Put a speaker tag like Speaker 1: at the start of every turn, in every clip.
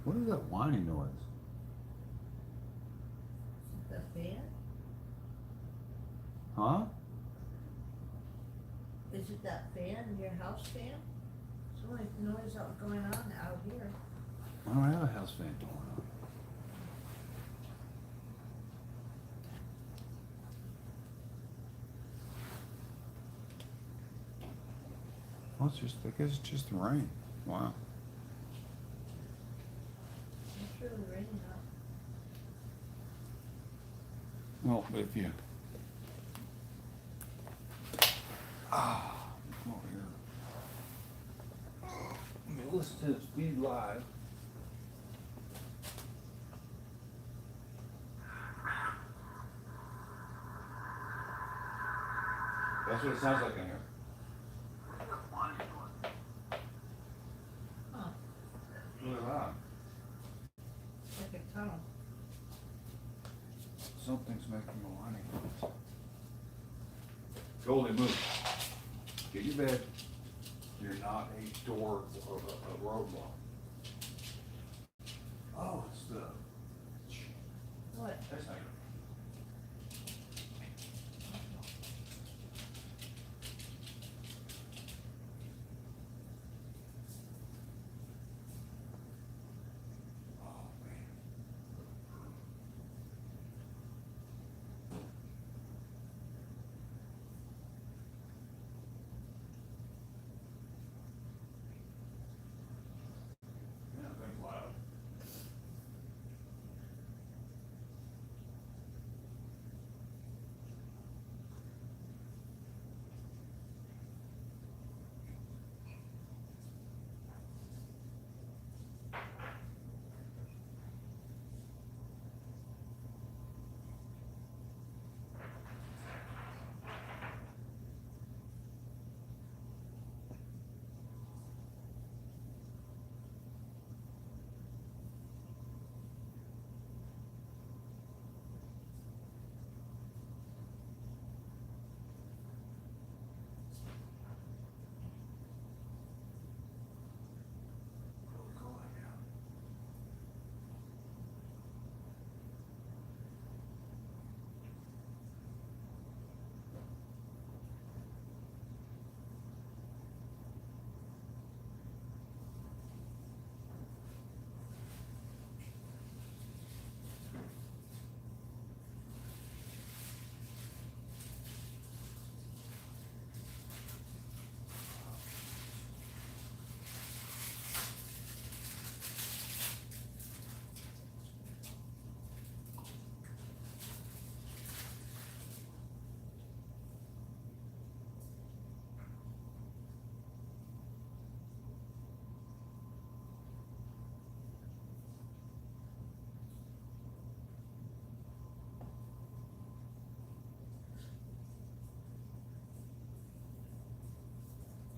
Speaker 1: What is that whining noise?
Speaker 2: The fan?
Speaker 1: Huh?
Speaker 2: Is it that fan, your house fan? There's only noise going on out here.
Speaker 1: I don't have a house fan going on. Well, it's just, I guess it's just the rain. Wow.
Speaker 2: It's really raining out.
Speaker 1: Well, if you. Come over here. Let me listen to this feed live. That's what it sounds like in here.
Speaker 2: Huh,
Speaker 1: Really loud.
Speaker 2: like a tunnel.
Speaker 1: Something's making a whining noise. Goldie, move. Get your bed. You're not a door or a roadblock. Oh, it's the.
Speaker 2: What?
Speaker 1: That's not good. Oh, man. Yeah, thing's loud.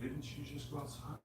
Speaker 1: Didn't you just go outside?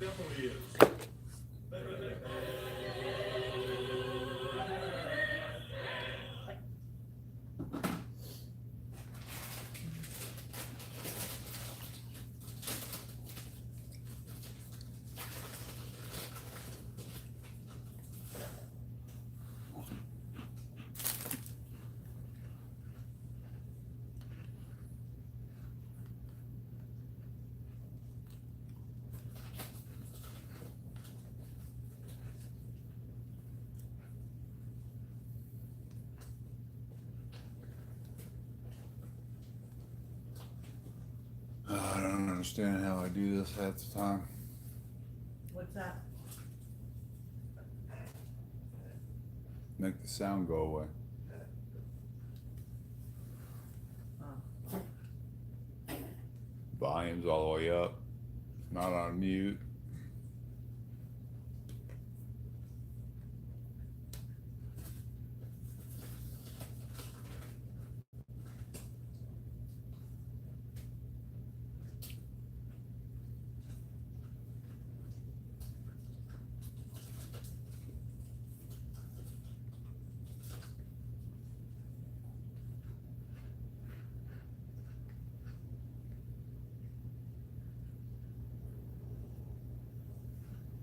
Speaker 3: Definitely is.
Speaker 1: I don't understand how I do this half the time.
Speaker 2: What's that?
Speaker 1: Make the sound go away.
Speaker 2: Oh.
Speaker 1: Volume's all the way up. Not on mute.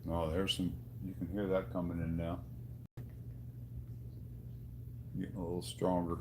Speaker 1: Oh, there's some, you can hear that coming in now. Getting a little stronger.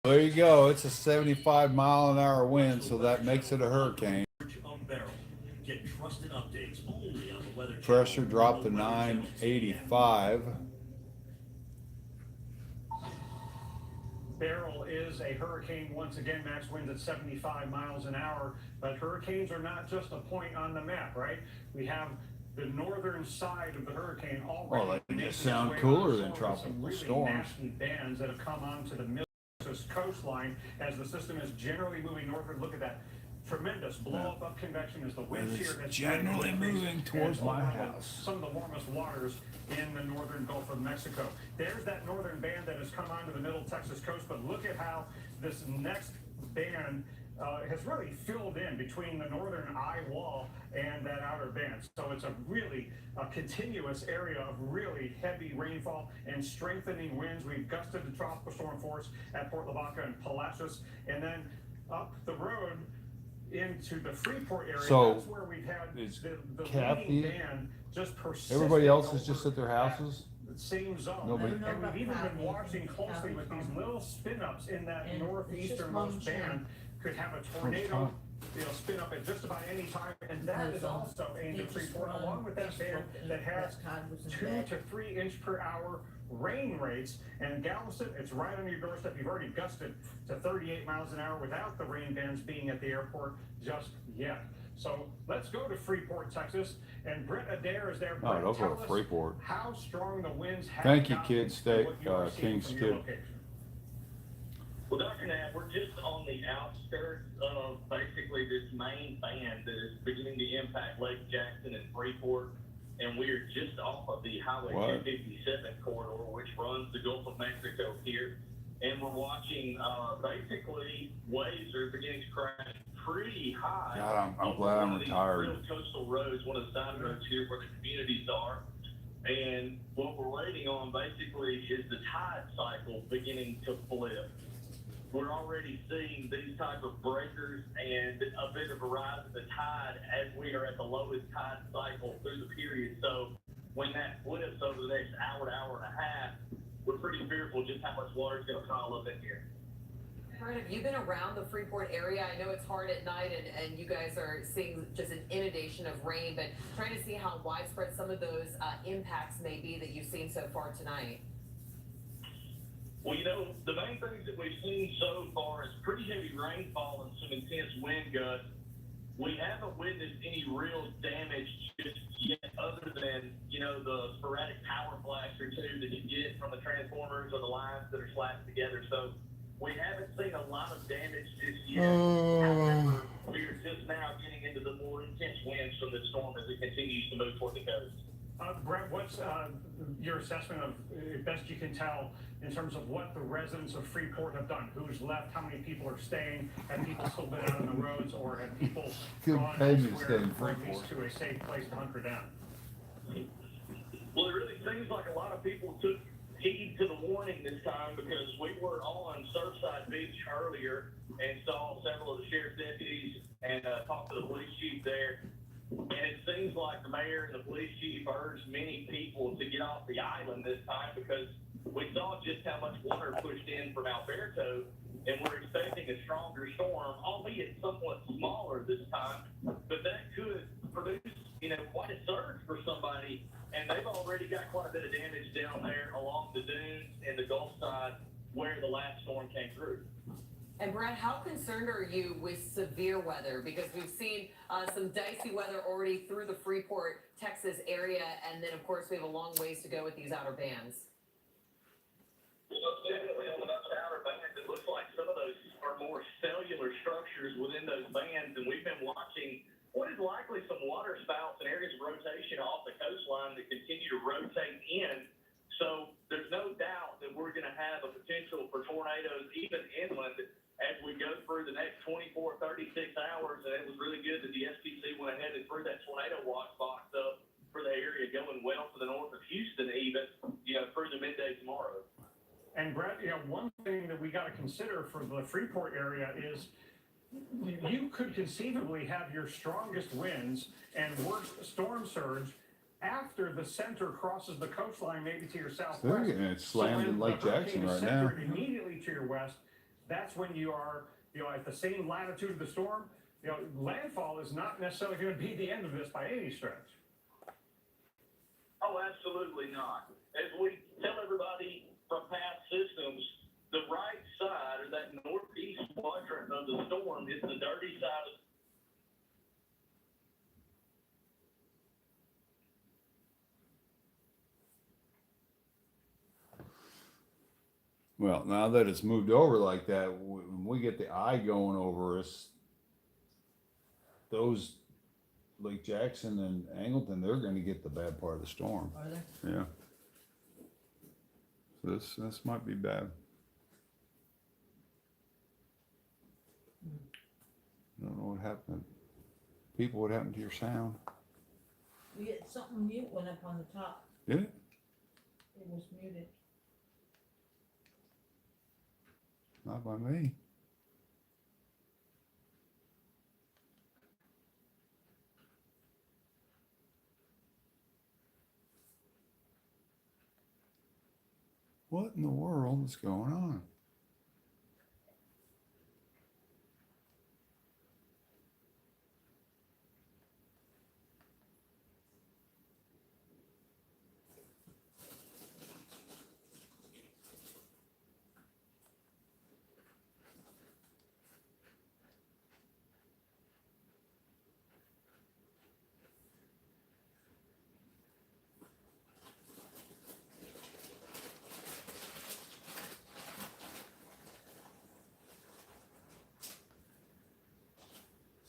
Speaker 1: There you go. It's a 75-mile-an-hour wind, so that makes it a hurricane.
Speaker 3: Get trusted updates only on the Weather Channel.
Speaker 1: Pressure dropped to 985.
Speaker 4: Beryl is a hurricane once again. Max winds at 75 miles an hour. But hurricanes are not just a point on the map, right? We have the northern side of the hurricane already.
Speaker 1: Well, they
Speaker 4: making
Speaker 1: just
Speaker 4: its
Speaker 1: sound
Speaker 4: way
Speaker 1: cooler
Speaker 4: on
Speaker 1: than
Speaker 4: shore with
Speaker 1: tropical
Speaker 4: some really
Speaker 1: storms.
Speaker 4: nasty bands that have come onto the Mississippi coastline as the system is generally moving northward. Look at that. Tremendous blow up of convection as the wind shear has
Speaker 1: generally moving towards my
Speaker 4: overwhelmed
Speaker 1: house.
Speaker 4: some of the warmest waters in the northern Gulf of Mexico. There's that northern band that has come onto the middle Texas coast, but look at how this next band has really filled in between the northern eye wall and that outer band. So it's a really continuous area of really heavy rainfall and strengthening winds. We've gusted to tropical storm force at Port Lavaca and Palacios, and then up the road into the Freeport area.
Speaker 1: So,
Speaker 4: that's where we've had the
Speaker 1: Kathy,
Speaker 4: leading band just persisting.
Speaker 1: everybody else is
Speaker 4: over
Speaker 1: just at their houses?
Speaker 4: the same zone.
Speaker 1: Nobody-
Speaker 4: And we've even been watching
Speaker 2: Kathy.
Speaker 4: closely with these little spin-ups in that
Speaker 2: And
Speaker 4: northeasternmost
Speaker 2: it's just
Speaker 4: band. Could have a tornado, spin up at just about any time, and that is also aimed at Freeport, along with that band that has 2 to 3 inch per hour rain rates. And Galveston, it's right on your doorstep. You've already gusted to 38 miles an hour without the rain bands being at the airport just yet. So let's go to Freeport, Texas, and Brett Adair is there.
Speaker 1: No,
Speaker 4: Brett,
Speaker 1: don't go
Speaker 4: tell
Speaker 1: to
Speaker 4: us
Speaker 1: Freeport.
Speaker 4: how strong the winds have
Speaker 1: Thank you,
Speaker 4: gotten
Speaker 1: Kid Steak,
Speaker 4: and what you are seeing
Speaker 1: King's
Speaker 4: from your
Speaker 1: Kid.
Speaker 4: location.
Speaker 5: Well, Dr. Knapp, we're just on the outskirts of basically this main band that is beginning to impact Lake Jackson and Freeport, and we are just off of the Highway 257 corridor, which runs the Gulf of Mexico here, and we're watching basically waves are beginning to crash pretty high.
Speaker 1: God, I'm
Speaker 5: over
Speaker 1: glad
Speaker 5: one
Speaker 1: I'm
Speaker 5: of these
Speaker 1: retired.
Speaker 5: real coastal roads, one of the side roads here where the communities are. And what we're waiting on basically is the tide cycle beginning to flip. We're already seeing these type of breakers and a bit of a rise in the tide as we are at the lowest tide cycle through the period. So when that flips over the next hour to hour and a half, we're pretty fearful just how much water is going to pile up in here.
Speaker 6: Brent, have you been around the Freeport area? I know it's hard at night and you guys are seeing just an inundation of rain, but trying to see how widespread some of those impacts may be that you've seen so far tonight.
Speaker 5: Well, you know, the main things that we've seen so far is pretty heavy rainfall and some intense wind gusts. We haven't witnessed any real damage just yet other than, you know, the sporadic power flash or two that you get from the transformers or the lines that are slashed together. So we haven't seen a lot of damage just yet. However, we are just now getting into the more intense winds from the storm as it continues to move toward the coast.
Speaker 4: Brent, what's your assessment of, best you can tell, in terms of what the residents of Freeport have done? Who's left? How many people are staying? Have people still been out on the roads, or have people gone elsewhere, or at least to a safe place to hunker down?
Speaker 5: Well, it really seems like a lot of people took heed to the warning this time, because we were on Surfside Beach earlier and saw several of the sheriff's deputies and talked to the police chief there. And it seems like the mayor and the police chief urged many people to get off the island this time, because we saw just how much water pushed in from Alberto, and we're expecting a stronger storm, albeit somewhat smaller this time. But that could produce, you know, quite a surge for somebody, and they've already got quite a bit of damage down there along the dunes and the Gulf side where the last storm came through.
Speaker 6: And Brent, how concerned are you with severe weather? Because we've seen some dicey weather already through the Freeport, Texas area, and then of course we have a long ways to go with these outer bands.
Speaker 5: Well, definitely on those outer bands, it looks like some of those are more cellular structures within those bands, and we've been watching what is likely some water spouts and areas of rotation off the coastline that continue to rotate in. So there's no doubt that we're going to have a potential for tornadoes even inland as we go through the next 24, 36 hours. And it was really good that the SPC went ahead and threw that tornado watch box up for the area going well to the north of Houston, even, you know, through the midday tomorrow.
Speaker 4: And Brett, you know, one thing that we got to consider for the Freeport area is you could conceivably have your strongest winds and worst storm surge after the center crosses the coastline, maybe to your southwest.
Speaker 1: They're getting it slammed in Lake Jackson right now.
Speaker 4: Immediately to your west, that's when you are, you know, at the same latitude of the storm. You know, landfall is not necessarily going to be the end of this by any stretch.
Speaker 5: Oh, absolutely not. As we tell everybody from past systems, the right side, or that northeast quadrant of the storm, is the dirty side of
Speaker 1: Well, now that it's moved over like that, when we get the eye going over us, those Lake Jackson and Angleton, they're going to get the bad part of the storm.
Speaker 2: Are they?
Speaker 1: Yeah. So this might be bad. I don't know what happened. People, what happened to your sound?
Speaker 2: You get something mute went up on the top.
Speaker 1: Did it?
Speaker 2: It was muted.
Speaker 1: Not by me. What in the world is going on?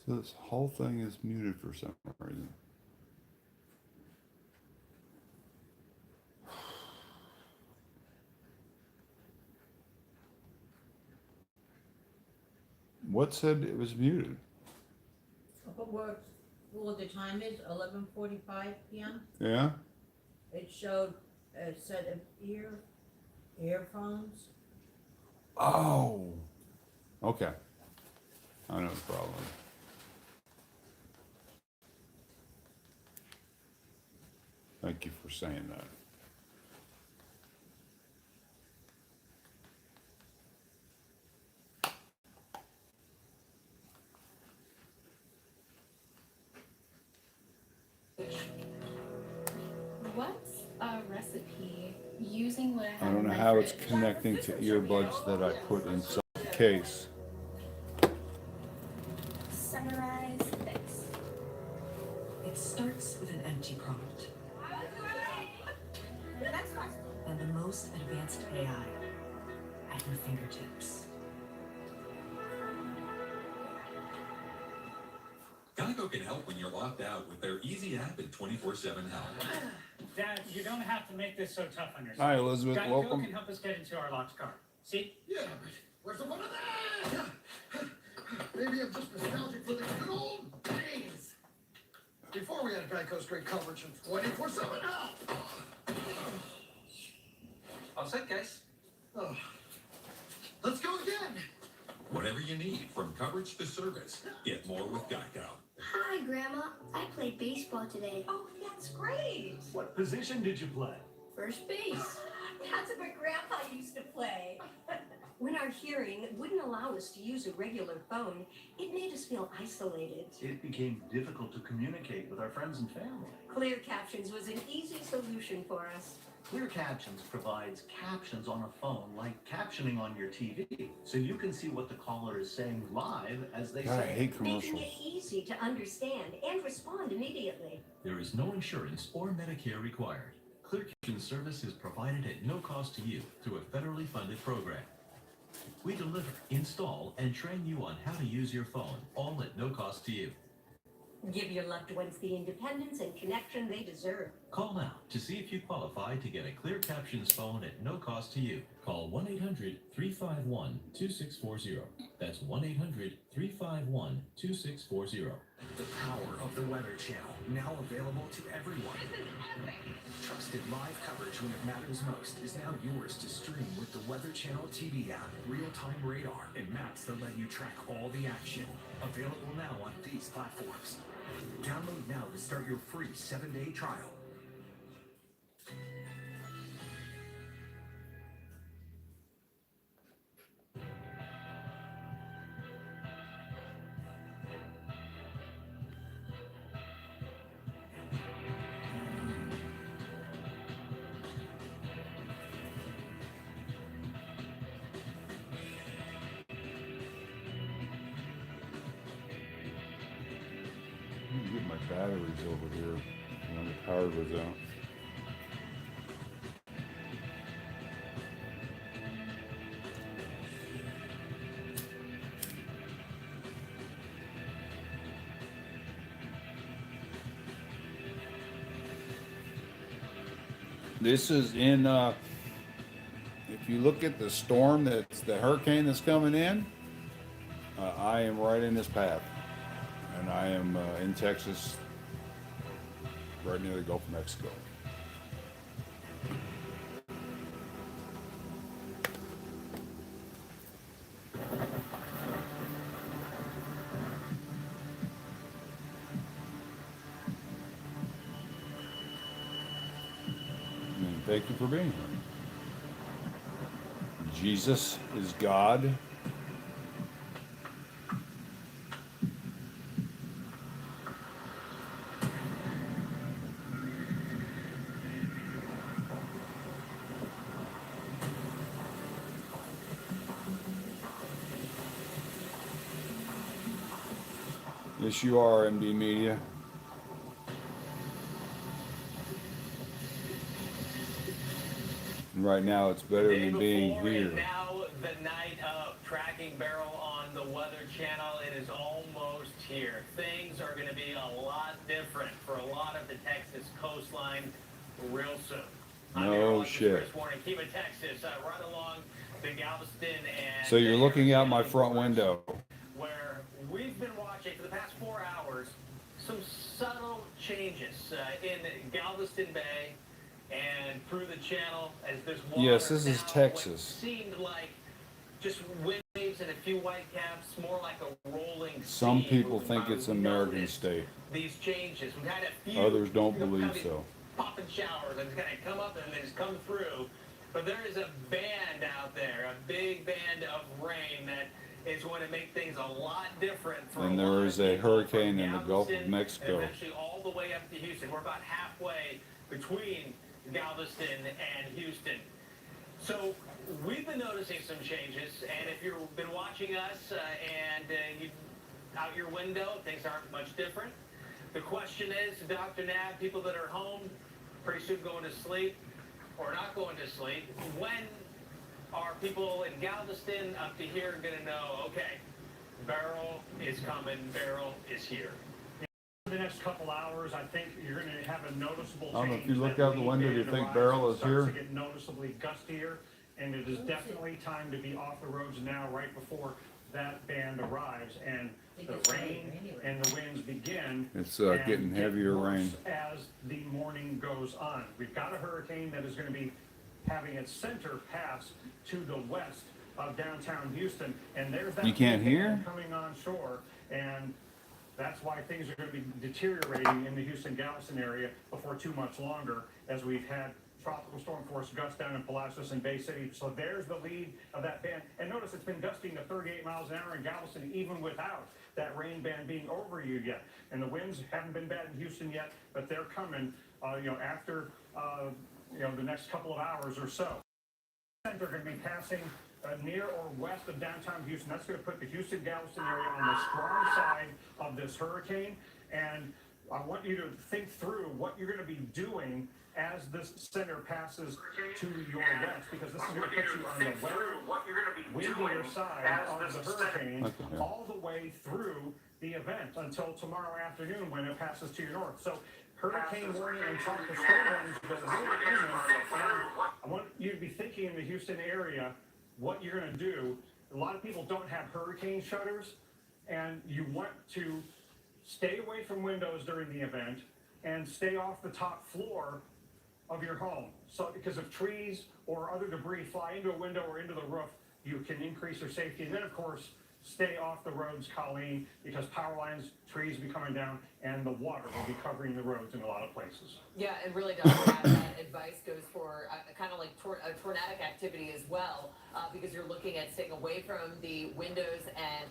Speaker 1: So this whole thing is muted for some reason. What said it was muted?
Speaker 2: But what the time is, 11:45 p.m.
Speaker 1: Yeah?
Speaker 2: It showed a set of earphones.
Speaker 1: Oh. Okay. I know the problem. Thank you for saying that.
Speaker 7: What's a recipe using what I have
Speaker 1: I don't
Speaker 7: in
Speaker 1: know
Speaker 7: my
Speaker 1: how it's
Speaker 7: fridge?
Speaker 1: connecting to earbuds that I put inside the case.
Speaker 7: Summarize this.
Speaker 8: It starts with an empty prompt
Speaker 7: Next question.
Speaker 8: and the most advanced AI at your fingertips.
Speaker 9: Geico can help when you're locked out with their easy app and 24/7 help.
Speaker 10: Dad, you don't have to make this so tough on yourself.
Speaker 1: Hi, Elizabeth.
Speaker 10: Geico
Speaker 1: Welcome.
Speaker 10: can help us get into our locked car. See?
Speaker 11: Yeah, but where's the fun of that? Maybe I'm just nostalgic for the good old days. Before we had Geico's great coverage and 24/7 help.
Speaker 3: All set, guys.
Speaker 11: Oh. Let's go again.
Speaker 9: Whatever you need, from coverage to service, get more with Geico.
Speaker 12: Hi, Grandma. I played baseball today.
Speaker 6: Oh, that's great.
Speaker 3: What position did you play?
Speaker 12: First base.
Speaker 13: That's what Grandpa used to play. When our hearing wouldn't allow us to use a regular phone, it made us feel isolated.
Speaker 3: It became difficult to communicate with our friends and family.
Speaker 13: Clear Captions was an easy solution for us.
Speaker 3: Clear Captions provides captions on a phone like captioning on your TV, so you can see what the caller is saying live as they
Speaker 1: God, I
Speaker 3: say.
Speaker 1: hate
Speaker 13: Making
Speaker 1: commercials.
Speaker 13: it easy to understand and respond immediately.
Speaker 9: There is no insurance or Medicare required. Clear Caption service is provided at no cost to you through a federally funded program. We deliver, install, and train you on how to use your phone, all at no cost to you.
Speaker 13: Give your loved ones the independence and connection they deserve.
Speaker 9: Call now to see if you qualify to get a Clear Captions phone at no cost to you. Call 1-800-351-2640. That's 1-800-351-2640.
Speaker 3: The power of the Weather Channel, now available to everyone. Trusted live coverage when it matters most is now yours to stream with the Weather Channel TV app, real-time radar, and maps that let you track all the action. Available now on these platforms. Download now to start your free 7-day trial.
Speaker 1: Get my batteries over here when the power goes out. This is in, if you look at the storm that's the hurricane that's coming in, I am right in this path. And I am in Texas, right near the Gulf of Mexico. And thank you for being here. Jesus is God. Yes, you are, MD Media. And right now, it's better than being here.
Speaker 5: Now the night of Tracking Barrel on the Weather Channel. It is almost here. Things are going to be a lot different for a lot of the Texas coastline real soon.
Speaker 1: No shit.
Speaker 5: Keep it Texas, right along the Galveston and.
Speaker 1: So you're looking out my front window.
Speaker 5: Where we've been watching for the past 4 hours some subtle changes in Galveston Bay and through the channel as this water.
Speaker 1: Yes, this is
Speaker 5: now
Speaker 1: Texas.
Speaker 5: Seemed like just wind waves and a few white caps, more like a rolling sea.
Speaker 1: Some people
Speaker 5: moving
Speaker 1: think
Speaker 5: by.
Speaker 1: it's
Speaker 5: We've
Speaker 1: American
Speaker 5: noticed
Speaker 1: state.
Speaker 5: These changes. We've had a few.
Speaker 1: Others don't
Speaker 5: kind
Speaker 1: believe
Speaker 5: of
Speaker 1: so.
Speaker 14: popping showers and it's going to come up and then just come through. But there is a band out there, a big band of rain that is going to make things a lot different for
Speaker 1: And
Speaker 14: a lot
Speaker 1: there
Speaker 14: of
Speaker 1: is a
Speaker 14: people
Speaker 1: hurricane
Speaker 14: from
Speaker 1: in the Gulf of
Speaker 14: Galveston
Speaker 1: Mexico.
Speaker 14: And eventually all the way up to Houston. We're about halfway between Galveston and Houston. So we've been noticing some changes, and if you've been watching us you out your window, things aren't much different. The question is, Dr. Nab, people that are home, pretty soon going to sleep or not going to sleep, when are people in Galveston up to here going to know, okay, Beryl is coming, Beryl is here?
Speaker 4: The next couple hours, I think you're going to have a noticeable change.
Speaker 1: I don't know if you look
Speaker 4: That
Speaker 1: out the window, do you
Speaker 4: band
Speaker 1: think
Speaker 4: arrives
Speaker 1: Beryl
Speaker 4: and
Speaker 1: is
Speaker 4: starts
Speaker 1: here?
Speaker 4: to get noticeably gustier, and it is definitely time to be off the roads now, right before that band arrives, and the rain and the winds begin.
Speaker 1: It's
Speaker 4: and
Speaker 1: getting
Speaker 4: get
Speaker 1: heavier
Speaker 4: worse
Speaker 1: rain.
Speaker 4: as the morning goes on. We've got a hurricane that is going to be having its center pass to the west of downtown Houston, and there's that
Speaker 1: You can't
Speaker 4: big
Speaker 1: hear?
Speaker 4: band coming on shore, and that's why things are going to be deteriorating in the Houston-Galveston area before too much longer, as we've had tropical storm force gusts down in Palacios and Bay City. So there's the lead of that band. And notice it's been gusting to 38 miles an hour in Galveston, even without that rain band being over you yet. And the winds haven't been bad in Houston yet, but they're coming, after, the next couple of hours or so. They're going to be passing near or west of downtown Houston. That's going to put the Houston-Galveston area on the strong side of this hurricane. And I want you to think through what you're going to be doing as this center passes to your west, because this is going to put you on the windier side of the hurricane all the way through the event until tomorrow afternoon when it passes to your north. So hurricane warning and tropical storm warnings are really imminent. I want you to be thinking in the Houston area what you're going to do. A lot of people don't have hurricane shutters, and you want to stay away from windows during the event and stay off the top floor of your home. So, because if trees or other debris fly into a window or into the roof, you can increase your safety. And then, of course, stay off the roads, Colleen, because power lines, trees will be coming down, and the water will be covering the roads in a lot of places.
Speaker 6: Yeah, and really, Dr. that advice goes for kind of like a tornadic activity as well, because you're looking at staying away from the windows and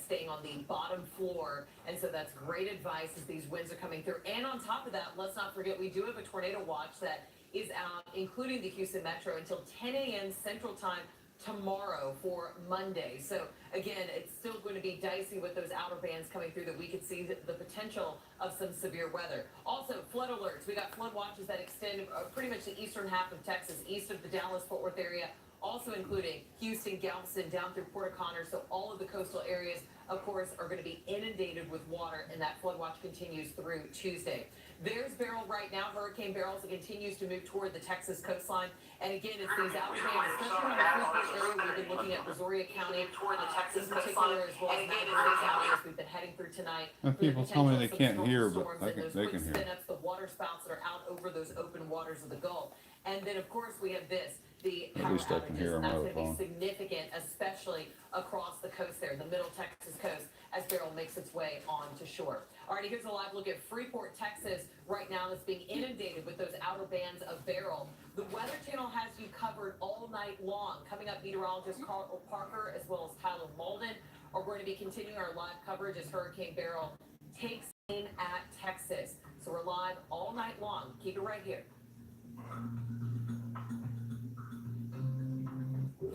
Speaker 6: staying on the bottom floor. And so that's great advice as these winds are coming through. And on top of that, let's not forget, we do have a tornado watch that is out, including the Houston Metro, until 10 a.m. Central Time tomorrow for Monday. So again, it's still going to be dicey with those outer bands coming through, that we could see the potential of some severe weather. Also, flood alerts. We got flood watches that extend pretty much the eastern half of Texas, east of the Dallas-Fort Worth area, also including Houston, Galveston, down through Port O'Connor. So all of the coastal areas, of course, are going to be inundated with water, and that flood watch continues through Tuesday. There's Beryl right now, Hurricane Beryl, as it continues to move toward the Texas coastline. And again, it's these outer bands, especially in the Houston area. We've been looking at Brazoria County, in particular, as well as Navajo County, as we've been heading through tonight.
Speaker 1: And people tell me they can't hear, but they can hear.
Speaker 6: Spin-ups, the water spouts that are out over those open waters of the Gulf. And then, of course, we have the
Speaker 1: At
Speaker 6: power
Speaker 1: least I can
Speaker 6: outages,
Speaker 1: hear
Speaker 6: and
Speaker 1: them
Speaker 6: that's
Speaker 1: on the
Speaker 6: going to
Speaker 1: phone.
Speaker 6: be significant, especially across the coast there, the middle Texas coast, as Beryl makes its way onto shore. Alrighty, here's a live look at Freeport, Texas, right now, that's being inundated with those outer bands of Beryl. The Weather Channel has you covered all night long. Coming up, meteorologist Carl Parker, as well as Tyler Malden, are going to be continuing our live coverage as Hurricane Beryl takes aim at Texas. So we're live all night long. Keep it right here.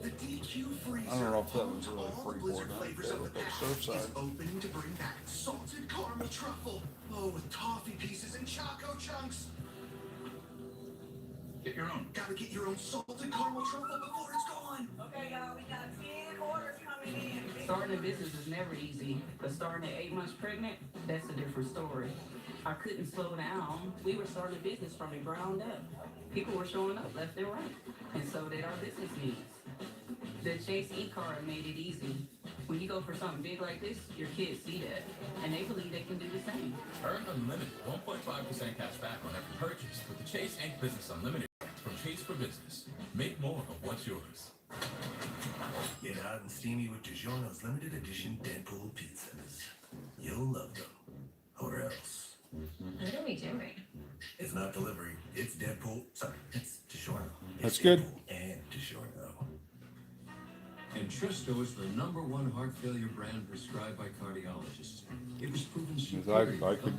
Speaker 3: The DQ freezer,
Speaker 1: I don't know if that was really
Speaker 3: all the
Speaker 1: Freeport,
Speaker 3: blizzard
Speaker 1: huh?
Speaker 3: flavors
Speaker 1: They
Speaker 3: of the
Speaker 1: look like
Speaker 3: past,
Speaker 1: Surfside.
Speaker 3: is opening to bring back salted caramel truffle. Oh, with toffee pieces and choco chunks.
Speaker 9: Get your own.
Speaker 3: Gotta get your own salted caramel truffle before it's gone.
Speaker 2: Okay, y'all, we got 10 orders coming in.
Speaker 15: Starting a business is never easy, but starting at 8 months pregnant, that's a different story. I couldn't slow down. We were starting a business from the ground up. People were showing up left and right, and so did our business needs. The Chase e-card made it easy. When you go for something big like this, your kids see that, and they believe they can do the same.
Speaker 16: Earn unlimited 1.5% cash back on every purchase with the Chase Ink Business Unlimited from Chase for Business. Make more of what's yours.
Speaker 3: Get hot and steamy with DiGiorno's limited edition Deadpool pizzas. You'll love them. Or else.
Speaker 8: What are we doing?
Speaker 3: It's not delivery. It's Deadpool. Sorry, it's DiGiorno.
Speaker 1: That's good.
Speaker 3: And DiGiorno.
Speaker 9: Entresto is the #1 heart failure brand prescribed by cardiologists. It was proven
Speaker 1: I
Speaker 9: superior.
Speaker 1: could,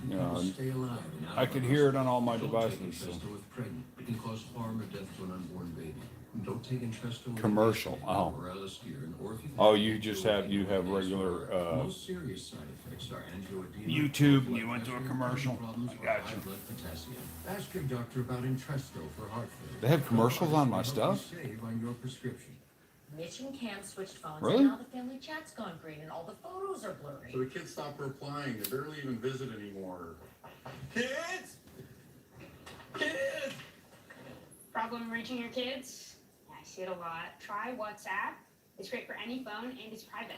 Speaker 9: Stay alive and out
Speaker 1: I
Speaker 9: of
Speaker 1: could
Speaker 9: the
Speaker 1: hear it on all my
Speaker 9: Don't
Speaker 1: devices.
Speaker 9: take
Speaker 1: So.
Speaker 9: Entresto if pregnant. It can cause harm or death to an unborn baby. Don't take Entresto with
Speaker 1: Commercial. Oh.
Speaker 9: or Alistair, or if
Speaker 1: Oh, you just have regular
Speaker 9: most serious side effects are angioedema,
Speaker 1: YouTube, and
Speaker 9: blood
Speaker 1: you went to a
Speaker 9: pressure,
Speaker 1: commercial.
Speaker 9: problems,
Speaker 1: I
Speaker 9: or
Speaker 1: got
Speaker 9: high
Speaker 1: you.
Speaker 9: blood potassium. Ask your doctor about Entresto for heart failure.
Speaker 1: They have commercials on my stuff?
Speaker 9: Save on your prescription.
Speaker 17: Mitch and Cam switched phones,
Speaker 1: Really?
Speaker 17: and now the family chat's gone green, and all the photos are blurry.
Speaker 18: So the kids stopped replying. They barely even visit anymore.
Speaker 14: Kids! Kids!
Speaker 19: Problem reaching your kids? Yeah, I see it a lot. Try WhatsApp. It's great for any phone and it's private.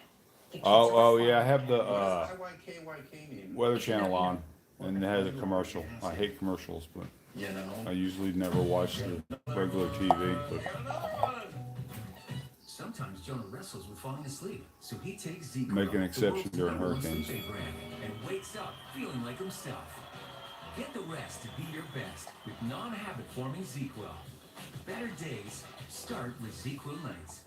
Speaker 1: Oh, yeah, I have the
Speaker 18: IYKYK name.
Speaker 1: Weather Channel on, and it has a commercial. I hate commercials, but I usually never watch the regular TV. But
Speaker 3: Sometimes Jonah wrestles with falling asleep, so he takes ZQL,
Speaker 1: Make an exception
Speaker 3: the world's
Speaker 1: during
Speaker 3: #1
Speaker 1: hurricanes.
Speaker 3: sleep aid brand, and wakes up feeling like himself. Get the rest to be your best with non-habit forming ZQL. Better days start with ZQL nights.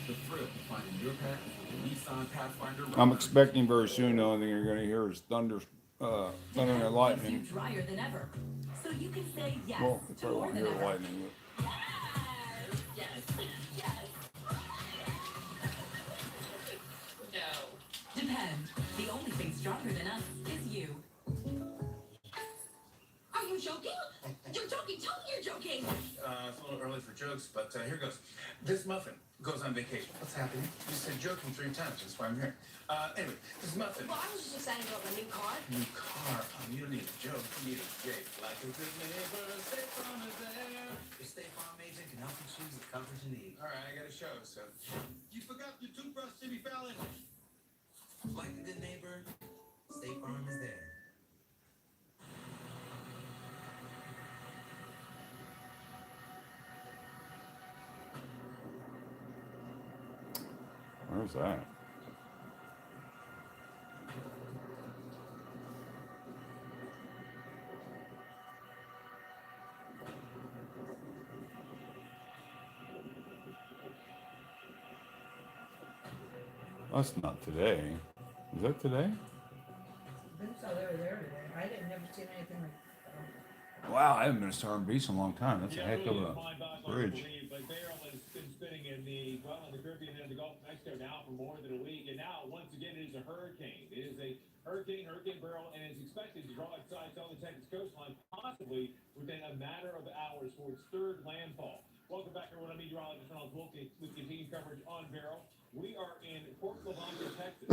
Speaker 16: The thrill of finding your path, the Nissan Pathfinder.
Speaker 1: I'm expecting very soon. The only thing you're going to hear is thunder and lightning.
Speaker 8: Drier than ever. So you can say yes
Speaker 1: Well, if
Speaker 8: to
Speaker 1: I
Speaker 8: more
Speaker 1: want to
Speaker 8: than
Speaker 1: hear
Speaker 8: ever.
Speaker 1: lightning.
Speaker 8: Yes, yes. No. Depend. The only thing stronger than us is you.
Speaker 17: Are you joking? You're joking. Tell me you're joking.
Speaker 16: It's a little early for jokes, but here goes. This muffin goes on vacation. What's happening? You said joking 3 times. That's why I'm here. Anyway, this muffin.
Speaker 17: Well, I was just excited about my new car.
Speaker 16: New car. Oh, you don't need a joke. You need a Jake. Like a good neighbor, State Farm is there.
Speaker 3: Your State Farm agent can help you choose the coverage you need.
Speaker 16: All right, I got a show, so.
Speaker 11: You forgot your toothbrush, Jimmy Fallon.
Speaker 3: Like a good neighbor, State Farm is there.
Speaker 1: Where's that? That's not today. Is that today?
Speaker 2: I think so, they were there today. I didn't never seen anything like that.
Speaker 1: Wow, I haven't been to Star and Beach in a long time. That's a heck of a bridge.
Speaker 20: But Barrel has been spinning in the Caribbean and the Gulf of Mexico now for more than a week, and now once again it is a hurricane. It is a hurricane Barrel, and is expected to draw its sides on the Texas coastline, possibly within a matter of hours for its 3rd landfall. Welcome back, everyone. I'm meteorologist Ronald Wilkie with continued coverage on Barrel. We are in Fort Lavaca, Texas,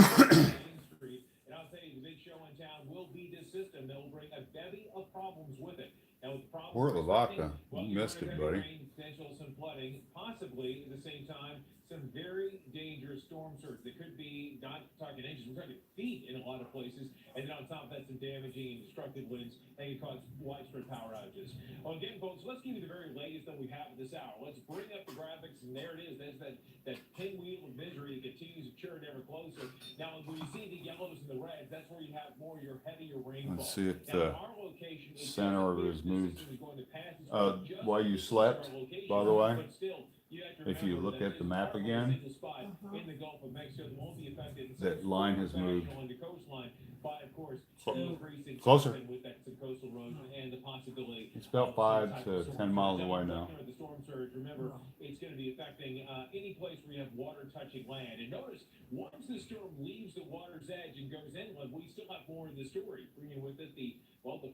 Speaker 20: Main Street, and I'll tell you, the big show in town will be this system that will bring a bevy of problems with it. Now, with the problems,
Speaker 1: Fort Lavaca.
Speaker 20: well,
Speaker 1: You missed it, buddy.
Speaker 20: rain, potential some flooding, possibly at the same time some very dangerous storm surge that could be not talking inches, we're talking feet in a lot of places, and then on top of that some damaging and destructive winds that can cause widespread power outages. Well, again, folks, let's give you the very latest that we have at this hour. Let's bring up the graphics, and there it is. There's that pinwheel of misery that continues to churn ever closer. Now, when you see the yellows and the reds, that's where you have more of your heavier rainfall.
Speaker 1: Let's see if
Speaker 20: Now,
Speaker 1: the
Speaker 20: our location is
Speaker 1: center of it is moved.
Speaker 20: is going to pass its just
Speaker 1: While you slept, by the way,
Speaker 20: but still, you have to
Speaker 1: if you
Speaker 20: remember
Speaker 1: look
Speaker 20: that
Speaker 1: at the
Speaker 20: this
Speaker 1: map
Speaker 20: is
Speaker 1: again,
Speaker 20: a spot in the Gulf of Mexico that won't be affected.
Speaker 1: that line has moved.
Speaker 20: On the coastline, by of course, increasing
Speaker 1: Closer.
Speaker 20: with that some coastal erosion and the possibility.
Speaker 1: It's about
Speaker 20: of
Speaker 1: 5
Speaker 20: some type
Speaker 1: to
Speaker 20: of storm
Speaker 1: 10 miles
Speaker 20: surge.
Speaker 1: away
Speaker 20: Now,
Speaker 1: now.
Speaker 20: the storm surge, remember, it's going to be affecting any place where you have water touching land. And notice, once the storm leaves the water's edge and goes inland, we still have more in the story, bringing with it the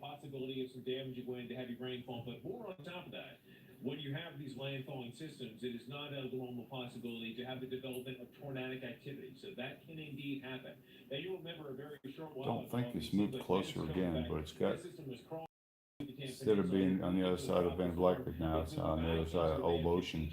Speaker 20: possibility of some damaging wind, heavy rainfall, but more on top of that. When you have these landfalling systems, it is not out of the realm of possibility to have the development of tornadic activity. So that can indeed happen. Now, you'll remember a very short while
Speaker 1: Don't think it's moved closer again, but it's got, instead of being on the other side of Van Vleckert now, it's on the other side of Old Ocean.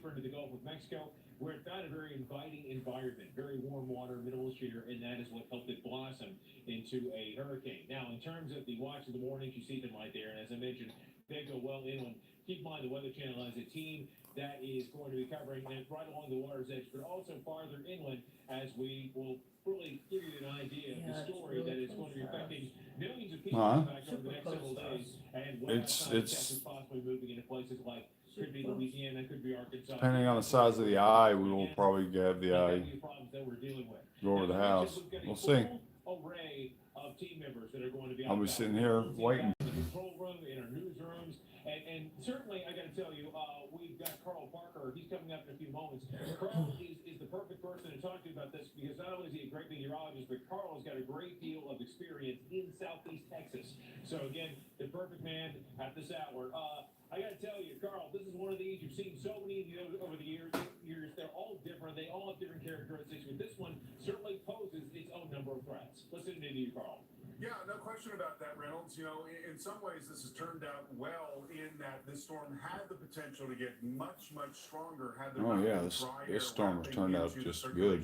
Speaker 20: Into the Gulf of Mexico, where it found a very inviting environment, very warm water, minimal shear, and that is what helped it blossom into a hurricane. Now, in terms of the watch of the mornings, you see them right there, and as I mentioned, they go well inland. Keep in mind the Weather Channel has a team that is going to be covering it right along the water's edge, but also farther inland, as we will really give you an idea of the story that is going to be affecting millions of people in fact over the next several days. And
Speaker 1: It's
Speaker 20: possibly moving into places like could be Louisiana, could be Arkansas.
Speaker 1: depending on the size of the eye, we will probably have the eye
Speaker 20: Problems that we're dealing with.
Speaker 1: go over the house. We'll see.
Speaker 20: Array of team members that are going to be
Speaker 1: I'll be sitting here waiting.
Speaker 20: in the control room, in our newsrooms, and certainly I got to tell you, we've got Carl Parker. He's coming up in a few moments. Carl is the perfect person to talk to about this because not only is he a great meteorologist, but Carl has got a great deal of experience in Southeast Texas. So again, the perfect man at this hour. I got to tell you, Carl, this is one of these you've seen so many of these over the years. They're all different. They all have different characteristics, but this one certainly poses its own number of threats. Listening to you, Carl.
Speaker 21: Yeah, no question about that, Reynolds. You know, in some ways, this has turned out well in that this storm had the potential to get much, much stronger.
Speaker 1: Oh yeah, this storm has turned out just good.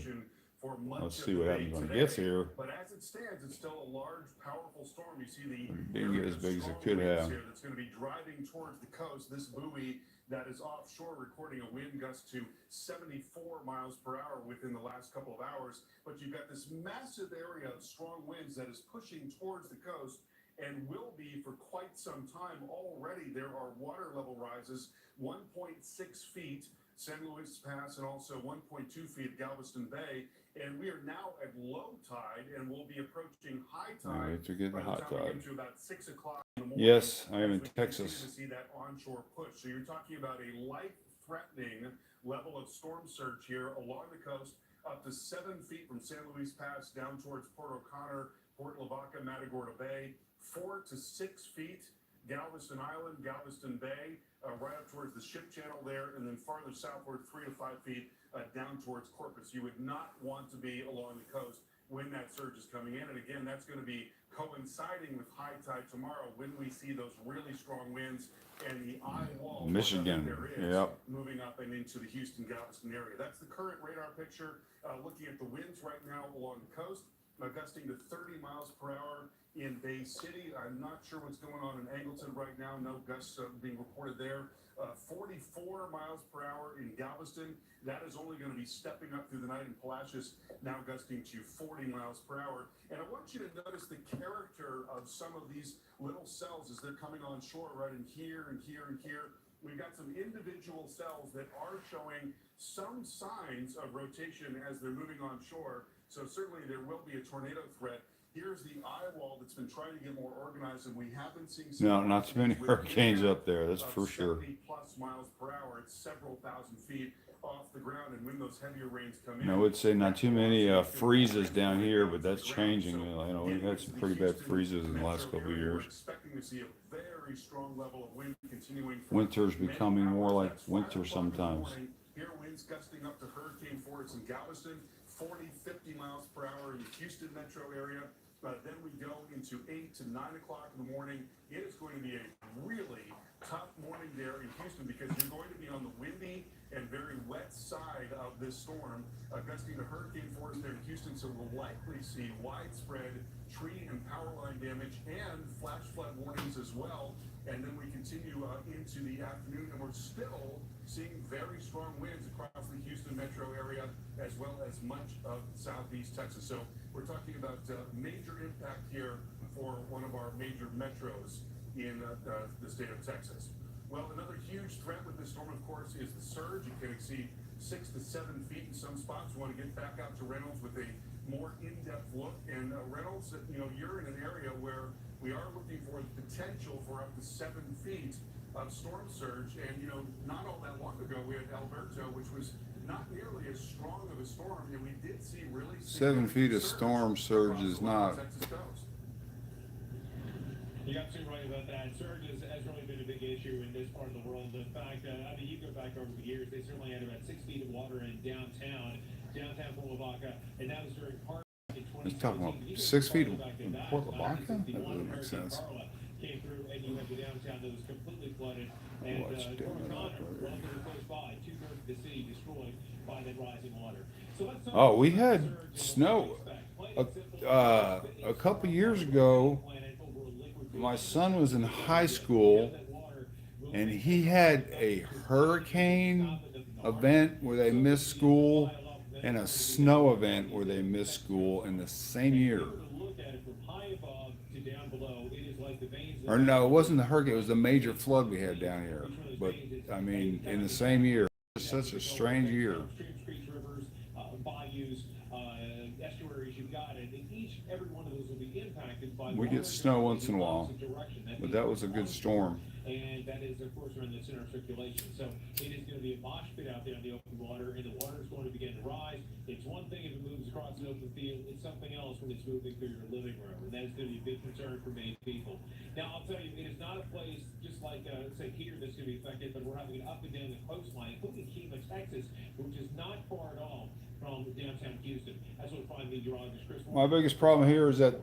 Speaker 1: Let's see what happens when it gets here.
Speaker 21: But as it stands, it's still a large, powerful storm. You see the
Speaker 1: didn't get as big as it could have.
Speaker 21: That's going to be driving towards the coast. This buoy that is offshore recording a wind gust to 74 miles per hour within the last couple of hours. But you've got this massive area of strong winds that is pushing towards the coast and will be for quite some time. Already there are water level rises, 1.6 feet, San Luis Pass, and also 1.2 feet at Galveston Bay. And we are now at low tide and we'll be approaching high tide.
Speaker 1: All right, you're getting
Speaker 21: by the
Speaker 1: hot
Speaker 21: time we
Speaker 1: tide.
Speaker 21: get to about 6 o'clock in the morning.
Speaker 1: Yes, I am in
Speaker 21: as we
Speaker 1: Texas.
Speaker 21: continue to see that onshore push. So you're talking about a life-threatening level of storm surge here along the coast, up to 7 feet from San Luis Pass down towards Port O'Connor, Port Lavaca, Matagorda Bay, 4 to 6 feet Galveston Island, Galveston Bay, right up towards the ship channel there, and then farther southward 3 to 5 feet down towards Corpus. You would not want to be along the coast when that surge is coming in. And again, that's going to be coinciding with high tide tomorrow when we see those really strong winds and the eye wall
Speaker 1: Michigan,
Speaker 21: there is
Speaker 1: yep.
Speaker 21: moving up and into the Houston, Galveston area. That's the current radar picture. Looking at the winds right now along the coast, gusting to 30 miles per hour in Bay City. I'm not sure what's going on in Angleton right now. No gusts being reported there. 44 miles per hour in Galveston. That is only going to be stepping up through the night in Palacios, now gusting to 40 miles per hour. And I want you to notice the character of some of these little cells as they're coming on shore right in here and here and here. We've got some individual cells that are showing some signs of rotation as they're moving on shore. So certainly there will be a tornado threat. Here's the eye wall that's been trying to get more organized, and we have been seeing some.
Speaker 1: No, not too many hurricanes up there, that's for sure.
Speaker 21: 70 plus miles per hour. It's several thousand feet off the ground, and when those heavier rains come in.
Speaker 1: I would say not too many freezes down here, but that's changing. You know, we've had some pretty bad freezes in the last couple of years.
Speaker 21: We're expecting to see a very strong level of wind continuing.
Speaker 1: Winter's becoming more like winter sometimes.
Speaker 21: Here, winds gusting up to hurricane force in Galveston, 40, 50 miles per hour in the Houston metro area. Then we go into 8 to 9 o'clock in the morning. It is going to be a really tough morning there in Houston because you're going to be on the windy and very wet side of this storm, gusting to hurricane force there in Houston. So we'll likely see widespread tree and power line damage and flash flood warnings as well. And then we continue into the afternoon, and we're still seeing very strong winds across the Houston metro area, as well as much of southeast Texas. So we're talking about major impact here for one of our major metros in the state of Texas. Well, another huge threat with this storm, of course, is the surge. It can exceed 6 to 7 feet in some spots. We want to get back out to Reynolds with a more in-depth look. And Reynolds, you know, you're in an area where we are looking for the potential for up to 7 feet of storm surge. And, you know, not all that long ago, we had Alberto, which was not nearly as strong of a storm. And we did see really
Speaker 1: 7 feet of storm surge is not.
Speaker 20: You're absolutely right about that. Surge has really been a big issue in this part of the world. In fact, I mean, you go back over the years, they certainly had about 6 feet of water in downtown Port Lavaca, and that was during part in 2017.
Speaker 1: You're talking about 6 feet in Port Lavaca? That doesn't make sense.
Speaker 20: Came through, and you had the downtown that was completely flooded. And Port O'Connor, relatively close by, 2/3 of the city destroyed. by that rising water. So let's talk
Speaker 1: Oh, we
Speaker 20: about
Speaker 1: had
Speaker 20: the surge and what
Speaker 1: snow
Speaker 20: to expect. Plain and simple,
Speaker 1: a couple years ago. My son was in high school, and he had a hurricane event where they missed school and a snow event where they missed school in the same year. Or no, it wasn't the hurricane, it was the major flood we had down here. But, I mean, in the same year. It's such a strange year.
Speaker 20: Estuaries you've got, and each every one of those will be impacted by
Speaker 1: We get snow once in a while, but that was a good storm.
Speaker 20: And that is, of course, around the center of circulation. So it is going to be a mosh pit out there in the open water, and the water is going to begin to rise. It's one thing if it moves across an open field, it's something else when it's moving through your living room, and that is going to be a big concern for many people. Now, I'll tell you, it is not a place just like, say, here that's going to be affected, but we're having it up and down the coastline, including Kima, Texas, which is not far at all from downtown Houston. That's what find meteorologist Chris.
Speaker 1: My biggest problem here is that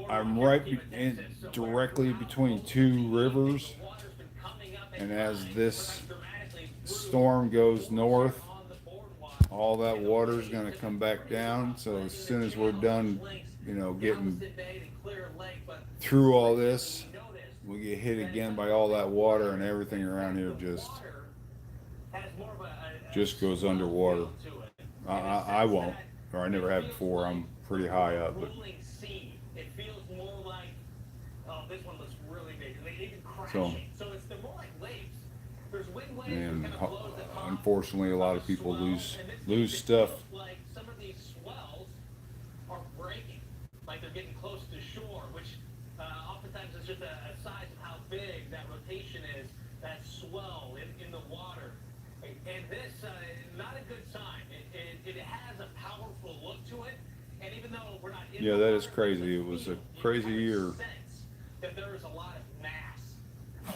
Speaker 1: I'm right directly between two rivers, and as this storm goes north, all that water is going to come back down. So as soon as we're done, you know, getting through all this, we get hit again by all that water, and everything around here just goes underwater. I won't, or I never have before. I'm pretty high up, but
Speaker 14: It feels more like, oh, this one looks really big. They even
Speaker 1: so,
Speaker 14: crashing. So it's they're more like waves. There's wind waves
Speaker 1: and
Speaker 14: that kind of blows the top.
Speaker 1: unfortunately, a lot of people lose stuff.
Speaker 14: Like some of these swells are breaking, like they're getting close to shore, which oftentimes is just a size of how big that rotation is, that swell in the water. And this, not a good sign. It has a powerful look to it. And even though we're not in
Speaker 1: Yeah, that is crazy. It was a crazy year.
Speaker 14: That there is a lot of mass,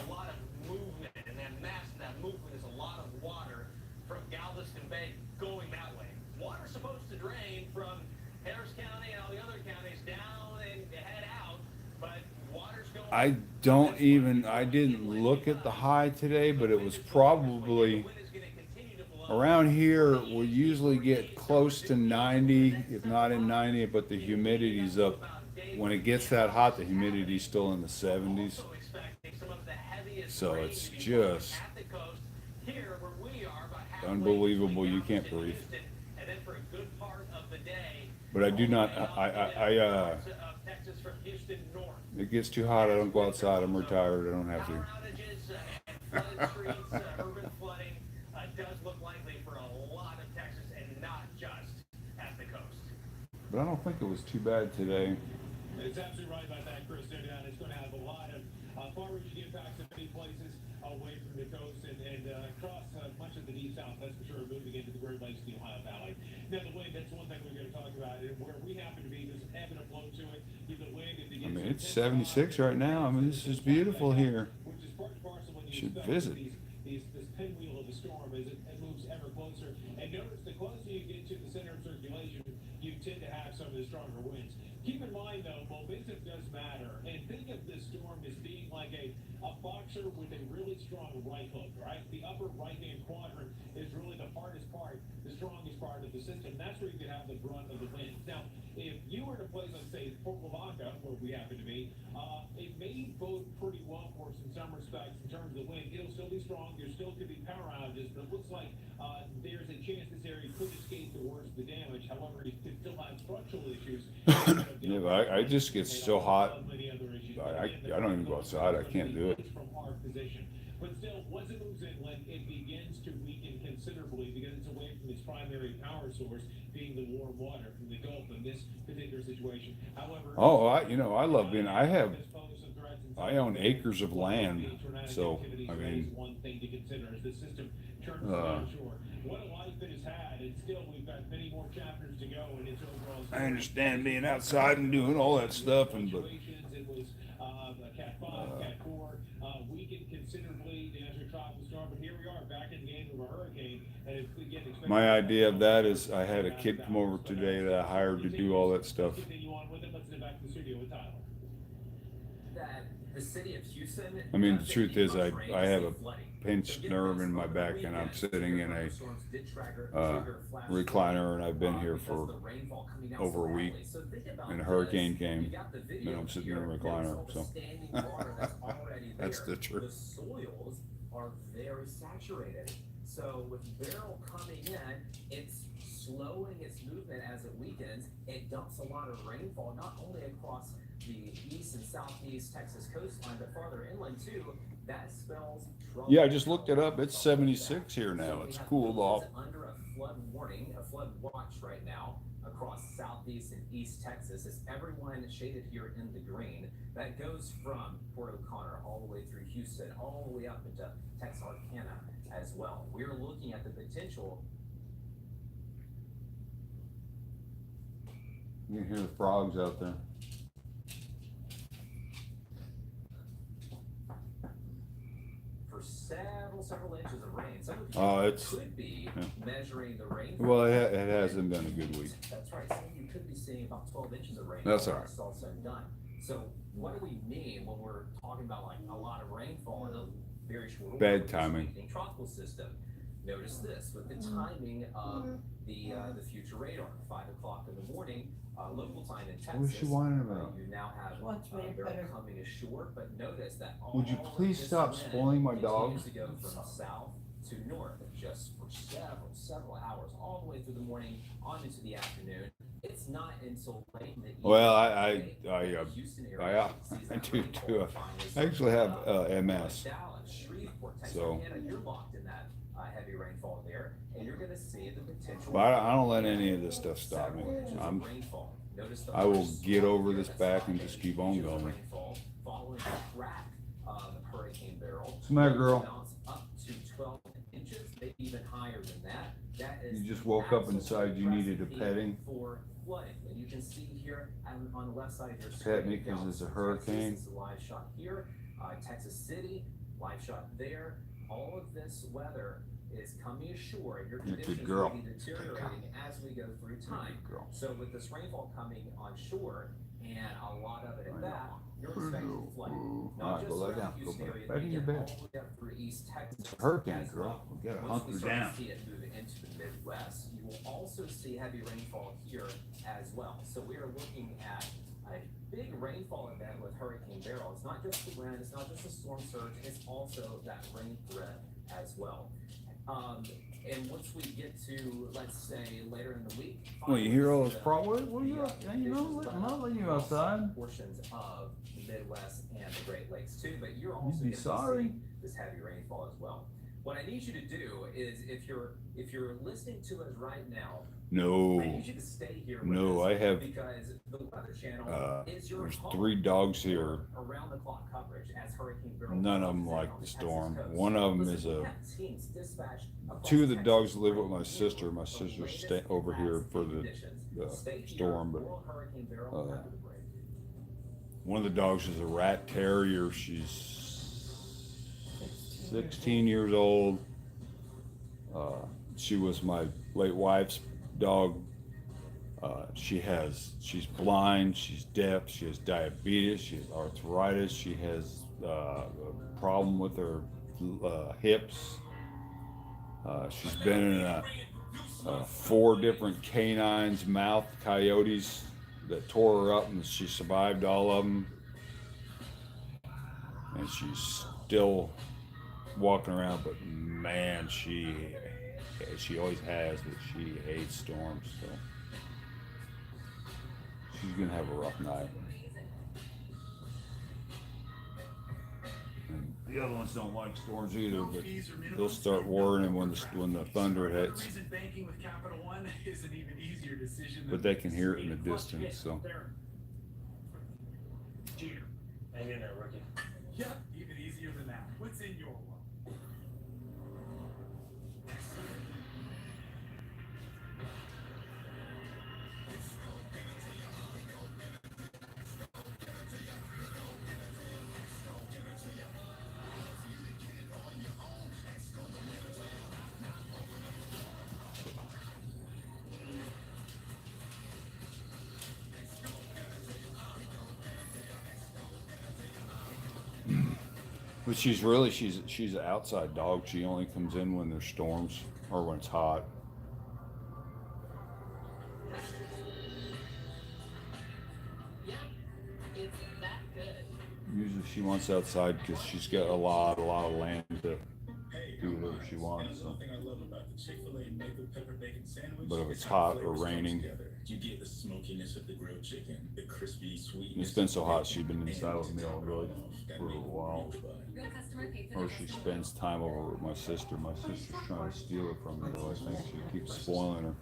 Speaker 14: a lot of movement, and that mass and that movement is a lot of water from Galveston Bay going that way. Water's supposed to drain from Harris County and all the other counties down and head out, but water's going.
Speaker 1: I didn't look at the high today, but it was probably around here. We usually get close to 90, if not in 90, but the humidity's up. When it gets that hot, the humidity's still in the 70s. So it's just unbelievable. You can't breathe. But I do not, it gets too hot, I don't go outside. I'm retired, I don't have to.
Speaker 14: Urban flooding does look likely for a lot of Texas and not just at the coast.
Speaker 1: But I don't think it was too bad today.
Speaker 20: It's absolutely right about that, Chris. It's going to have a lot of far-reaching impacts in many places away from the coast and across much of the deep south, that's for sure, moving into the Great Lakes, the Ohio Valley. Now, the wind, that's one thing we're going to talk about. And where we happen to be, there's an ebb and a flow to it. The wind,
Speaker 1: I mean, it's 76 right now. I mean, this is beautiful here.
Speaker 20: Which is part and parcel when you
Speaker 1: should
Speaker 20: expect
Speaker 1: visit.
Speaker 20: This pinwheel of the storm as it moves ever closer. And notice the closer you get to the center of circulation, you tend to have some of the stronger winds. Keep in mind, though, momentum does matter. And think of this storm as being like a boxer with a really strong right hook, right? The upper right-hand quadrant is really the hardest part, the strongest part of the system. That's where you can have the brunt of the wind. Now, if you were to place, let's say, Port Lavaca, where we happen to be, it may bode pretty well for us in some respects in terms of the wind. It'll still be strong. There still could be power outages, but it looks like there's a chance this area could escape the worst of the damage. However, it could still have structural issues.
Speaker 1: Yeah, but I just get so hot. I don't even go outside. I can't do it.
Speaker 20: From our position. But still, once it moves inland, it begins to weaken considerably because it's away from its primary power source, being the warm water from the Gulf in this particular situation. However,
Speaker 1: I love being. I own acres of land, so I mean.
Speaker 20: One thing to consider as the system turns onshore. What a life it has had, and still we've got many more chapters to go in its overall.
Speaker 1: I understand being outside and doing all that stuff, and but.
Speaker 20: It was Cat 5, Cat 4, weakened considerably after tropical storm, but here we are back in the game of a hurricane. And again,
Speaker 1: My idea of that is I had a kid come over today that I hired to do all that stuff.
Speaker 20: Continue on with it. Let's get back to the studio with Tyler.
Speaker 6: That
Speaker 3: The city of Houston.
Speaker 1: I mean, the truth is, I have a pinched nerve in my back, and I'm sitting in a recliner, and I've been here for over a week. And a hurricane came, and I'm sitting in a recliner. So that's the truth.
Speaker 3: The soils are very saturated. So with Beryl coming in, it's slowing its movement as it weakens. It dumps a lot of rainfall, not only across the east and southeast Texas coastline, but farther inland too. That spells trouble.
Speaker 1: Yeah, I just looked it up. It's 76 here now. It's cooled off.
Speaker 3: Under a flood warning, a flood watch right now across southeast and east Texas. It's everyone shaded here in the green. That goes from Port O'Connor all the way through Houston, all the way up into Texarkana as well. We're looking at the potential.
Speaker 1: You can hear the frogs out there.
Speaker 3: For several inches of rain. Some of you could be measuring the rain.
Speaker 1: Well, it hasn't been a good week.
Speaker 3: That's right. Some of you could be seeing about 12 inches of rain.
Speaker 1: That's all right.
Speaker 3: It's all said and done. So what do we mean when we're talking about like a lot of rainfall in a very short order?
Speaker 1: Bad timing.
Speaker 3: Tropical system. Notice this with the timing of the future radar. 5 o'clock in the morning, local time in Texas.
Speaker 1: What is she whining about?
Speaker 3: You now have Beryl coming ashore, but notice that all
Speaker 1: Would you please stop spoiling my dog?
Speaker 3: continues to go from south to north just for several hours, all the way through the morning on into the afternoon. It's not until late in the evening.
Speaker 1: Well, I do too. I actually have MS. So.
Speaker 3: You're locked in that heavy rainfall there, and you're going to see the potential.
Speaker 1: But I don't let any of this stuff stop me. I will get over this back and just keep on going.
Speaker 3: Following the track of Hurricane Beryl.
Speaker 1: Come here, girl.
Speaker 3: Up to 12 inches, maybe even higher than that. That is
Speaker 1: You just woke up inside. You needed a petting.
Speaker 3: For flooding, and you can see here on the left side of your screen.
Speaker 1: Pet me because it's a hurricane.
Speaker 3: This is a live shot here, Texas City, live shot there. All of this weather is coming ashore, and your conditions will be deteriorating as we go through time. So with this rainfall coming on shore and a lot of it at that, you're expecting flooding. Not just around the Houston area,
Speaker 1: back in your bed.
Speaker 3: all the way up through East Texas.
Speaker 1: Hurricane, girl. We gotta
Speaker 3: Once
Speaker 1: hunker
Speaker 3: we start
Speaker 1: down.
Speaker 3: to see it moving into the Midwest, you will also see heavy rainfall here as well. So we are looking at a big rainfall event with Hurricane Beryl. It's not just the wind, it's not just the storm surge, it's also that rain threat as well. And once we get to, let's say, later in the week.
Speaker 1: Well, you hear all this problem? Well, you know, I'm not letting you outside.
Speaker 3: Portions of the Midwest and the Great Lakes too, but you're also
Speaker 1: You'd be sorry.
Speaker 3: this heavy rainfall as well. What I need you to do is, if you're listening to us right now,
Speaker 1: No.
Speaker 3: I need you to stay here with
Speaker 1: No,
Speaker 3: us
Speaker 1: I have.
Speaker 3: because the Weather Channel is your
Speaker 1: There's
Speaker 3: home
Speaker 1: 3 dogs here.
Speaker 3: for around-the-clock coverage as Hurricane Beryl.
Speaker 1: None of them like the storm. One of them is
Speaker 3: Listen,
Speaker 1: a.
Speaker 3: we have teams dispatched across
Speaker 1: 2 of the
Speaker 3: Texas
Speaker 1: dogs live with
Speaker 3: to
Speaker 1: my
Speaker 3: bring
Speaker 1: sister.
Speaker 3: you
Speaker 1: My
Speaker 3: the
Speaker 1: sister's
Speaker 3: latest
Speaker 1: over here
Speaker 3: impacts
Speaker 1: for
Speaker 3: and
Speaker 1: the
Speaker 3: conditions. Stay here
Speaker 1: storm, but
Speaker 3: for Hurricane Beryl after the break.
Speaker 1: one of the dogs is a rat terrier. She's 16 years old. She was my late wife's dog. She's blind, she's deaf, she has diabetes, she has arthritis, she has a problem with her hips. She's been in 4 different canines, mouth coyotes that tore her up, and she survived all of them. And she's still walking around, but man, she always has, but she hates storms, so she's gonna have a rough night. And the other ones don't like storms either, but they'll start worrying when the thunder hits.
Speaker 3: Banking with Capital One is an even easier decision.
Speaker 1: But they can hear it in the distance, so.
Speaker 3: Jeter. Hang in there, rookie. Yeah, even easier than that. What's in your world?
Speaker 1: But she's an outside dog. She only comes in when there's storms or when it's hot.
Speaker 6: Yeah, it's that good.
Speaker 1: Usually she wants outside because she's got a lot of land to do whatever she wants. So. But if it's hot or raining,
Speaker 7: You get the smokiness of the grilled chicken, the crispy sweetness.
Speaker 1: it's been so hot she's been inside with me already for a while. Or she spends time over with my sister. My sister's trying to steal it from her, though I think she keeps spoiling her.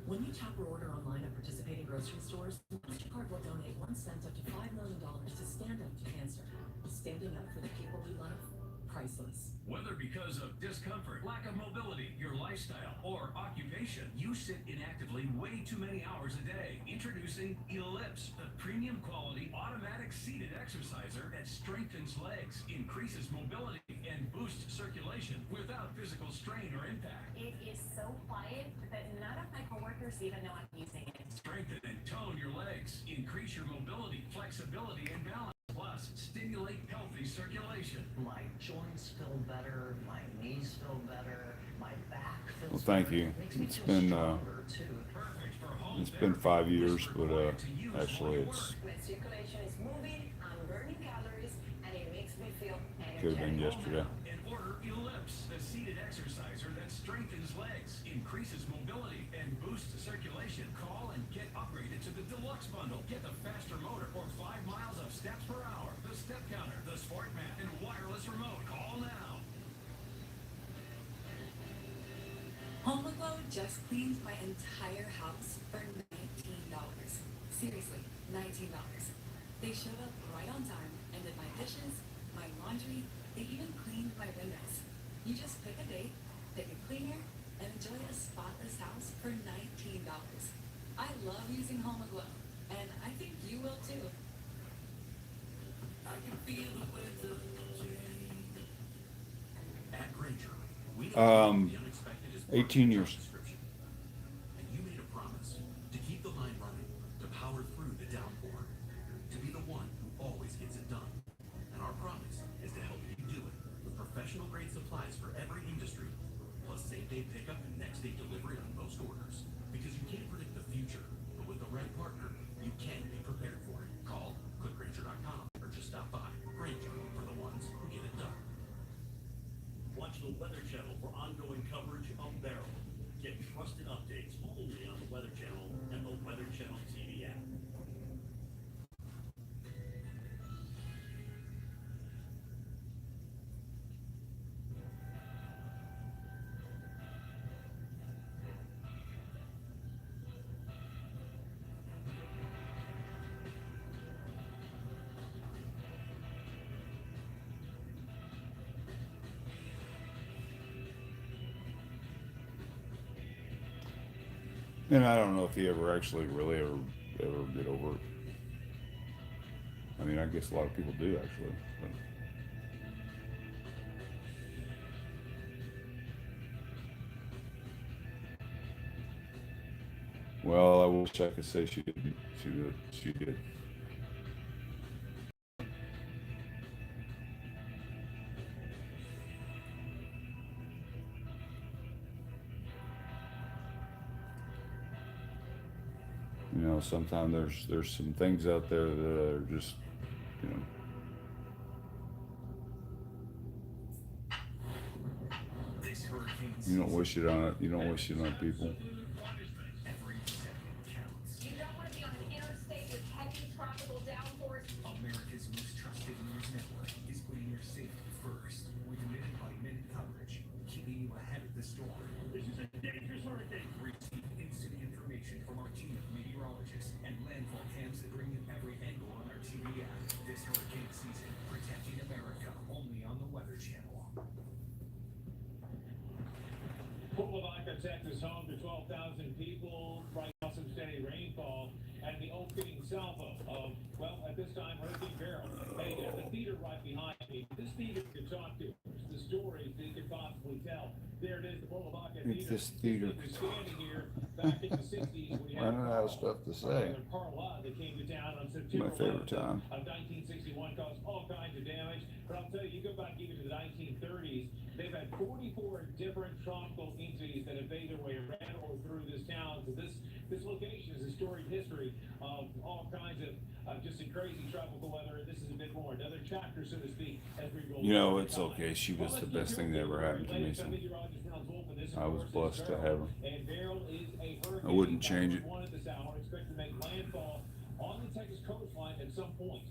Speaker 8: When you tap or order online at participating grocery stores, MasterCard will donate 1 cent up to $5 million to Stand Up to Cancer. Standing up for the people we love, priceless.
Speaker 9: Whether because of discomfort, lack of mobility, your lifestyle, or occupation, you sit inactively way too many hours a day. Introducing Ellipse, a premium quality automatic seated exerciser that strengthens legs, increases mobility, and boosts circulation without physical strain or impact.
Speaker 17: It is so quiet that none of my coworkers even know I'm using it.
Speaker 9: Strengthen and tone your legs, increase your mobility, flexibility, and balance. Plus, stimulate healthy circulation.
Speaker 3: My joints feel better, my knees feel better, my back feels
Speaker 1: Well, thank you. It's been 5 years, but actually it's
Speaker 6: My circulation is moving, I'm burning calories, and it makes me feel
Speaker 1: could have been yesterday.
Speaker 9: And order Ellipse, a seated exerciser that strengthens legs, increases mobility, and boosts circulation. Call and get upgraded to the deluxe bundle. Get the faster motor or 5 miles of steps per hour, the step counter, the sport mat, and wireless remote. Call now.
Speaker 8: HomeGlow just cleaned my entire house for $19. Seriously, $19. They showed up right on time and did my dishes, my laundry, they even cleaned my windows. You just pick a date, pick a cleaner, and enjoy a spotless house for $19. I love using HomeGlow, and I think you will too. I can feel the winds of change.
Speaker 9: At Granger, we know the unexpected is
Speaker 1: 18 years.
Speaker 9: And you made a promise to keep the line running, to power through the downpour, to be the one who always gets it done. And our promise is to help you do it with professional grade supplies for every industry, plus same-day pickup and next-day delivery on most orders. Because you can't predict the future, but with the right partner, you can be prepared for it. Call, clickgranger.com, or just stop by. Granger, for the ones who get it done.
Speaker 22: Watch the Weather Channel for ongoing coverage of Beryl. Get trusted updates only on the Weather Channel and the Weather Channel TV app.
Speaker 1: And I don't know if he ever actually really ever get over it. I mean, I guess a lot of people do actually. But. Well, I wish I could say she didn't. She did. You know, sometimes there's some things out there that are just, you know. You don't wish it on it. You don't wish it on people.
Speaker 17: You don't want to be on an interstate with heavy tropical downpours.
Speaker 3: America's most trusted news network is putting your safety first with minute-by-minute coverage, keeping you ahead of the storm.
Speaker 22: This is a dangerous hurricane.
Speaker 3: Receive instant information from our team of meteorologists and landfall cams that bring you every angle on our TV app. This hurricane season, protecting America only on the Weather Channel.
Speaker 20: Cuernavaca, Texas, home to 12,000 people. Right now, some steady rainfall and the opening salvo of, well, at this time, Hurricane Beryl. Hey, the theater right behind me. This theater can talk to the stories they could possibly tell. There it is, the Cuernavaca Theater.
Speaker 1: It's this theater.
Speaker 20: Standing here, back in the 60s when you had
Speaker 1: Running out of stuff to say.
Speaker 20: Carla that came to town on
Speaker 1: My
Speaker 20: September
Speaker 1: favorite
Speaker 20: 11th
Speaker 1: time.
Speaker 20: of 1961, caused all kinds of damage. But I'll tell you, you go back even to the 1930s, they've had 44 different tropical entities that have made their way around or through this town. So this location is a storied history of all kinds of just a crazy tropical weather. And this is a bit more, another chapter, so to speak, as we roll.
Speaker 1: You know, it's okay. She was the best thing that ever happened to me. So I was blessed to have her. I wouldn't change it.
Speaker 20: Expect to make landfall on the Texas coastline at some point.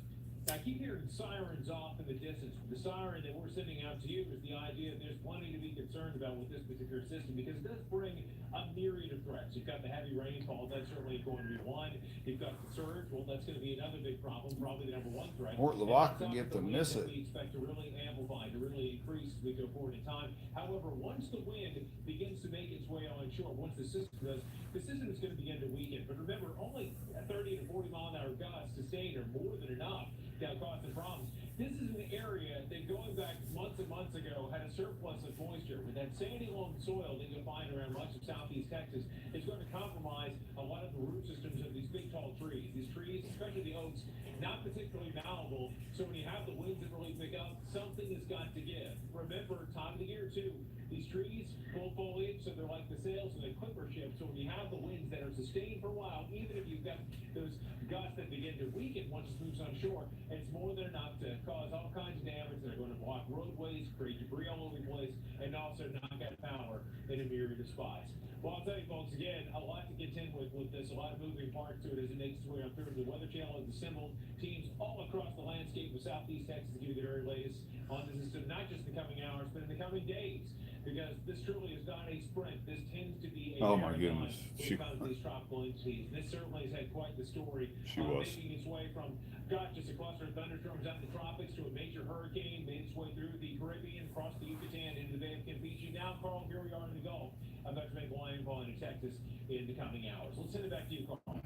Speaker 20: Now, I keep hearing sirens off in the distance. The siren that we're sending out to you is the idea that there's plenty to be concerned about with this particular system because it does bring a myriad of threats. You've got the heavy rainfall, that's certainly going to be one. You've got the surge, well, that's going to be another big problem, probably the number one threat.
Speaker 1: Port Lavaca get to miss it.
Speaker 20: We expect to really amplify, to really increase as we go forward in time. However, once the wind begins to make its way onshore, once the system does, the system is going to begin to weaken. But remember, only 30 to 40 mile an hour gusts sustained are more than enough to cause some problems. This is an area that going back months and months ago had a surplus of moisture. With that sandy loam soil that you'll find around much of southeast Texas, it's going to compromise a lot of the root systems of these big tall trees. These trees, especially the oaks, not particularly malleable. So when you have the winds that really pick up, something has got to give. Remember, time of the year too. These trees full foliage, so they're like the sails of a clipper ship. So when you have the winds that are sustained for a while, even if you've got those gusts that begin to weaken once it moves on shore, it's more than enough to cause all kinds of damage that are going to block roadways, create debris all over the place, and also knock out power in a myriad of spots. Well, I'll tell you folks, again, a lot to contend with this, a lot of moving parts to it as it makes its way on through. The Weather Channel has assembled teams all across the landscape of southeast Texas to give you the very latest on the system, not just in the coming hours, but in the coming days. Because this truly is not a sprint. This tends to be a
Speaker 1: Oh my
Speaker 20: marathon
Speaker 1: goodness.
Speaker 20: when it comes to these tropical entities. This certainly has had quite the story.
Speaker 1: She was.
Speaker 20: Making its way from, just a cluster of thunderstorms out in the tropics to a major hurricane, made its way through the Caribbean, across the Yucatan, into the Bay of Campeche. Now, Carl, here we are in the Gulf. I'm about to make landfall into Texas in the coming hours. Let's send it back to you, Carl.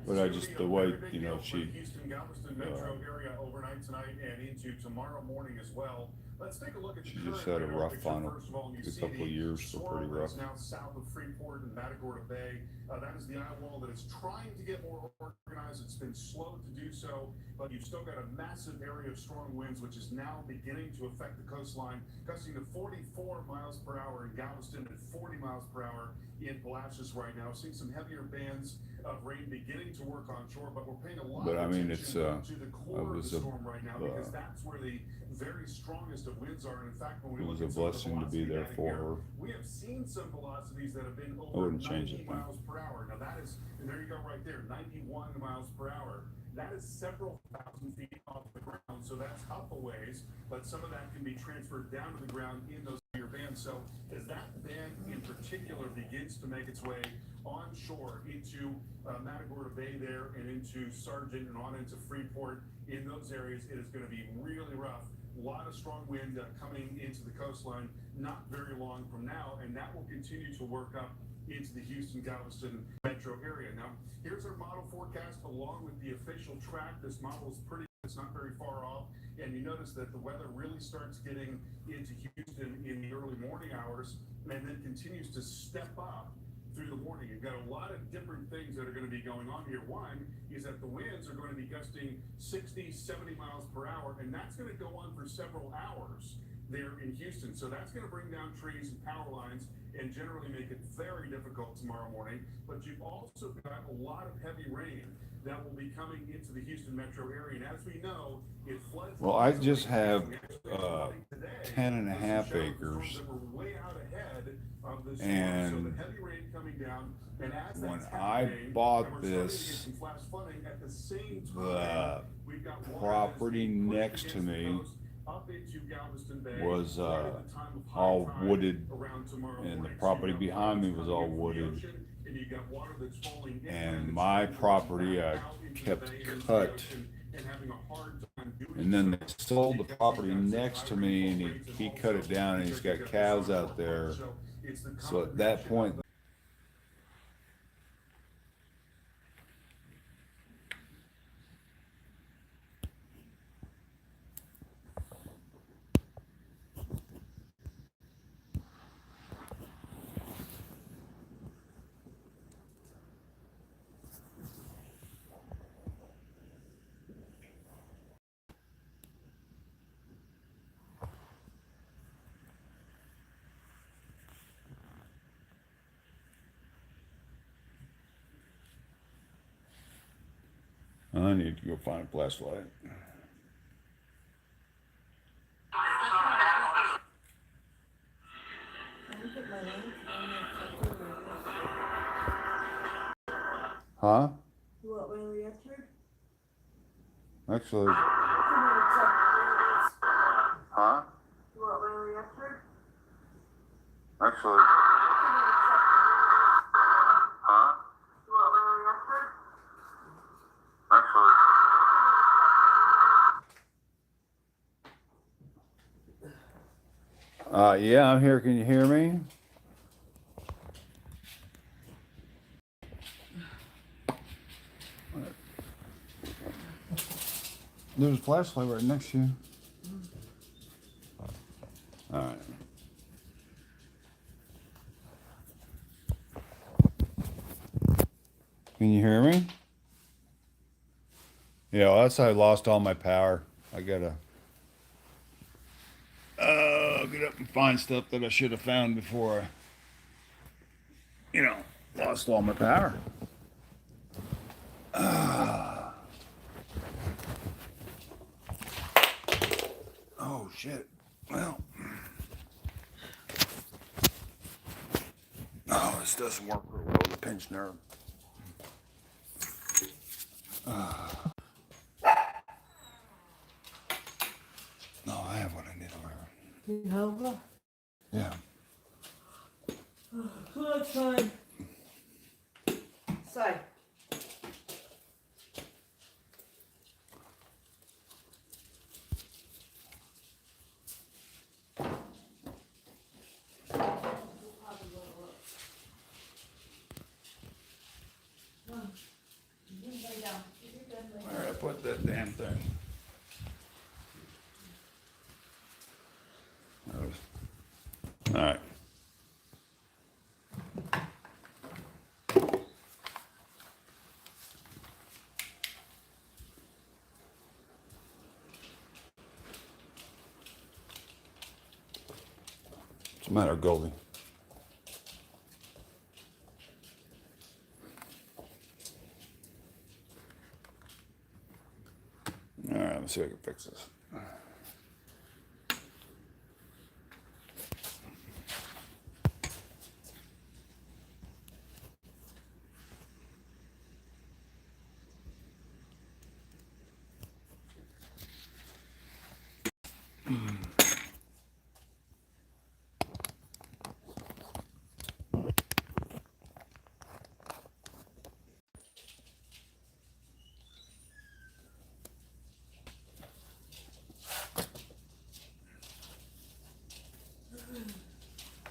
Speaker 1: But I just, the way, you know, she,
Speaker 21: Houston, Galveston metro area overnight tonight and into tomorrow morning as well. Let's take a look at
Speaker 1: she
Speaker 21: the
Speaker 1: just
Speaker 21: current
Speaker 1: had a
Speaker 21: radar
Speaker 1: rough
Speaker 21: picture
Speaker 1: final.
Speaker 21: first of all, and you
Speaker 1: A
Speaker 21: see
Speaker 1: couple of
Speaker 21: the
Speaker 1: years were
Speaker 21: storm
Speaker 1: pretty rough.
Speaker 21: that's now south of Freeport and Matagorda Bay. That is the eye wall that is trying to get more organized. It's been slow to do so, but you've still got a massive area of strong winds, which is now beginning to affect the coastline, gusting to 44 miles per hour in Galveston and 40 miles per hour in Palacios right now. Seeing some heavier bands of rain beginning to work on shore, but we're paying a lot
Speaker 1: But
Speaker 21: of
Speaker 1: I mean,
Speaker 21: attention
Speaker 1: it's,
Speaker 21: to the core of
Speaker 1: was
Speaker 21: the
Speaker 1: a,
Speaker 21: storm right now, because that's where the very strongest of winds are. And in fact, when we
Speaker 1: it
Speaker 21: look
Speaker 1: was a
Speaker 21: at some of the
Speaker 1: blessing to be
Speaker 21: velocity
Speaker 1: there
Speaker 21: data
Speaker 1: for
Speaker 21: here,
Speaker 1: her.
Speaker 21: we have seen some velocities that have been
Speaker 1: I
Speaker 21: over
Speaker 1: wouldn't change
Speaker 21: 90
Speaker 1: it.
Speaker 21: miles per hour. Now that is, and there you go right there, 91 miles per hour. That is several thousand feet off the ground, so that's up a ways, but some of that can be transferred down to the ground in those bigger bands. So as that band in particular begins to make its way onshore into Matagorda Bay there and into Sargent and on into Freeport, in those areas, it is going to be really rough. A lot of strong wind coming into the coastline not very long from now, and that will continue to work up into the Houston, Galveston metro area. Now, here's our model forecast along with the official track. This model is it's not very far off, and you notice that the weather really starts getting into Houston in the early morning hours and then continues to step up through the morning. You've got a lot of different things that are going to be going on here. One is that the winds are going to be gusting 60, 70 miles per hour, and that's going to go on for several hours there in Houston. So that's going to bring down trees and power lines and generally make it very difficult tomorrow morning. But you've also got a lot of heavy rain that will be coming into the Houston metro area. And as we know, it floods.
Speaker 1: Well, I just have 10 and a half acres. And when I bought this, the property next to me was all wooded, and the property behind me was all wooded. And my property I kept cut, and then they sold the property next to me, and he cut it down, and he's got cows out there. So at that point, I need to go find a flashlight. Huh?
Speaker 2: You want my lantern?
Speaker 1: Actually. Huh?
Speaker 2: You want my lantern?
Speaker 1: Actually. Huh?
Speaker 2: You want my lantern?
Speaker 1: Actually. Yeah, I'm here. Can you hear me? There's a flashlight right next to you. All right. Can you hear me? Yeah, well, that's how I lost all my power. I gotta get up and find stuff that I should have found before I, lost all my power. Oh, shit. Well. Oh, this doesn't work real well with a pinched nerve. No, I have what I need over here.
Speaker 2: You hungry?
Speaker 1: Yeah.
Speaker 2: Come on, son. Side.
Speaker 1: Where I put that damn thing? All right. What's the matter, Goldie? All right, let's see if I can fix this.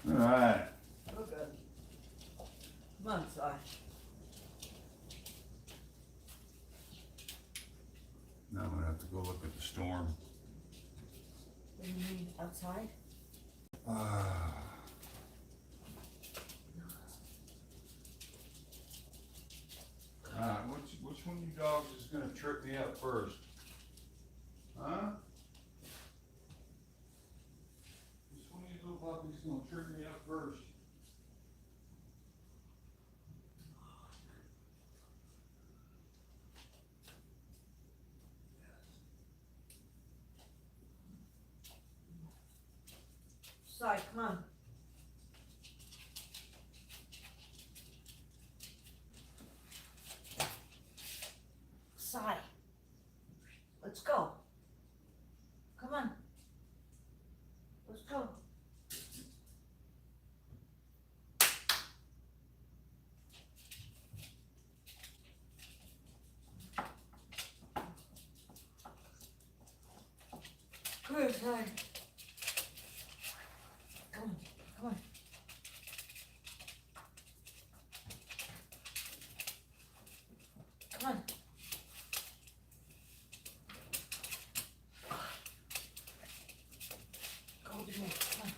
Speaker 1: All right.
Speaker 2: Oh, good. Come on, side.
Speaker 1: Now I'm gonna have to go look at the storm.
Speaker 2: What do you mean, outside?
Speaker 1: Which one of you dogs is gonna trip me up first? Huh? Which one of you little puppies is gonna trip me up first?
Speaker 2: Side, come on. Side. Let's go. Come on. Let's go. Good, side. Come on, come on. Come on. Go with me, come on.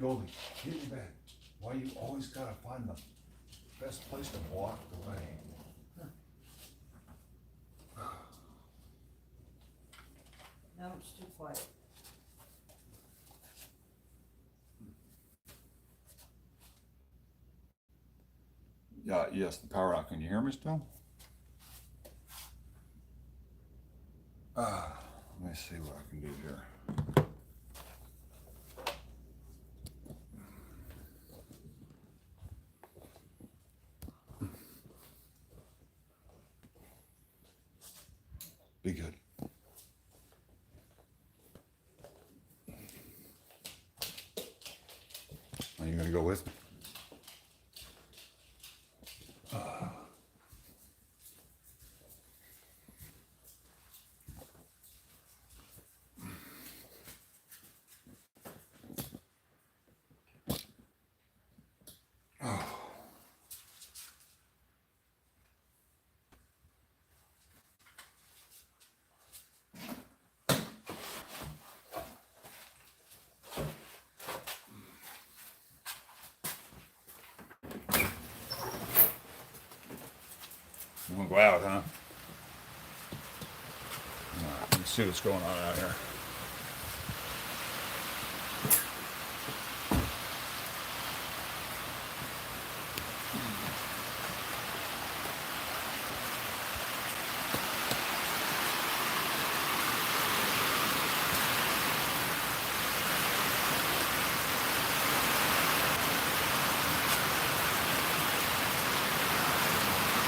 Speaker 1: Goldie, get in bed. Why you always gotta find the best place to block the way?
Speaker 2: No, it's too quiet.
Speaker 1: Yeah, yes, the power out. Can you hear me still? Let me see what I can do here. Be good. Are you gonna go with me? You wanna go out, huh? All right, let's see what's going on out here.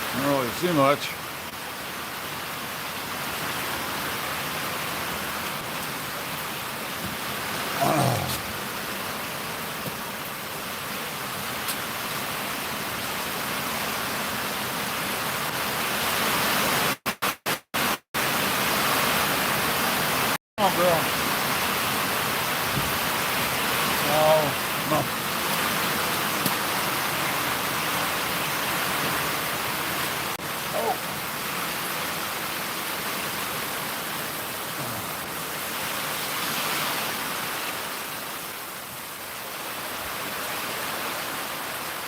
Speaker 1: I don't really see much. Come on, girl. No, no.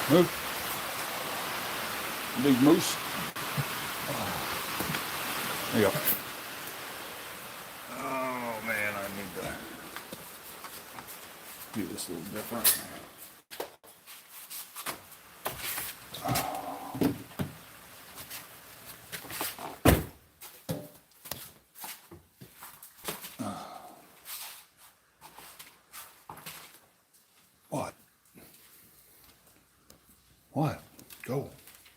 Speaker 1: Move. Big moose. There you go. Oh man, I need to do this a little different. What? What? Go.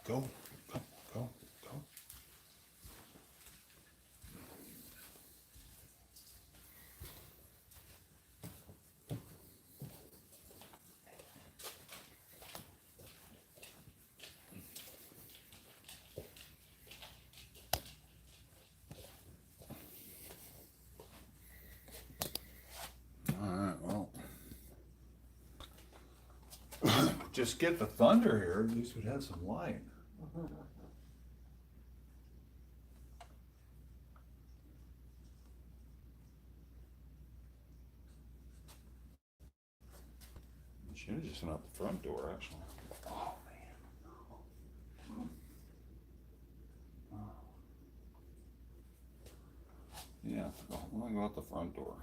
Speaker 1: Go. Go. Go. Go. All right, well. Just get the thunder here, at least we'd have some light. Should have just went out the front door, actually. Oh, man. Yeah, I'm gonna go out the front door.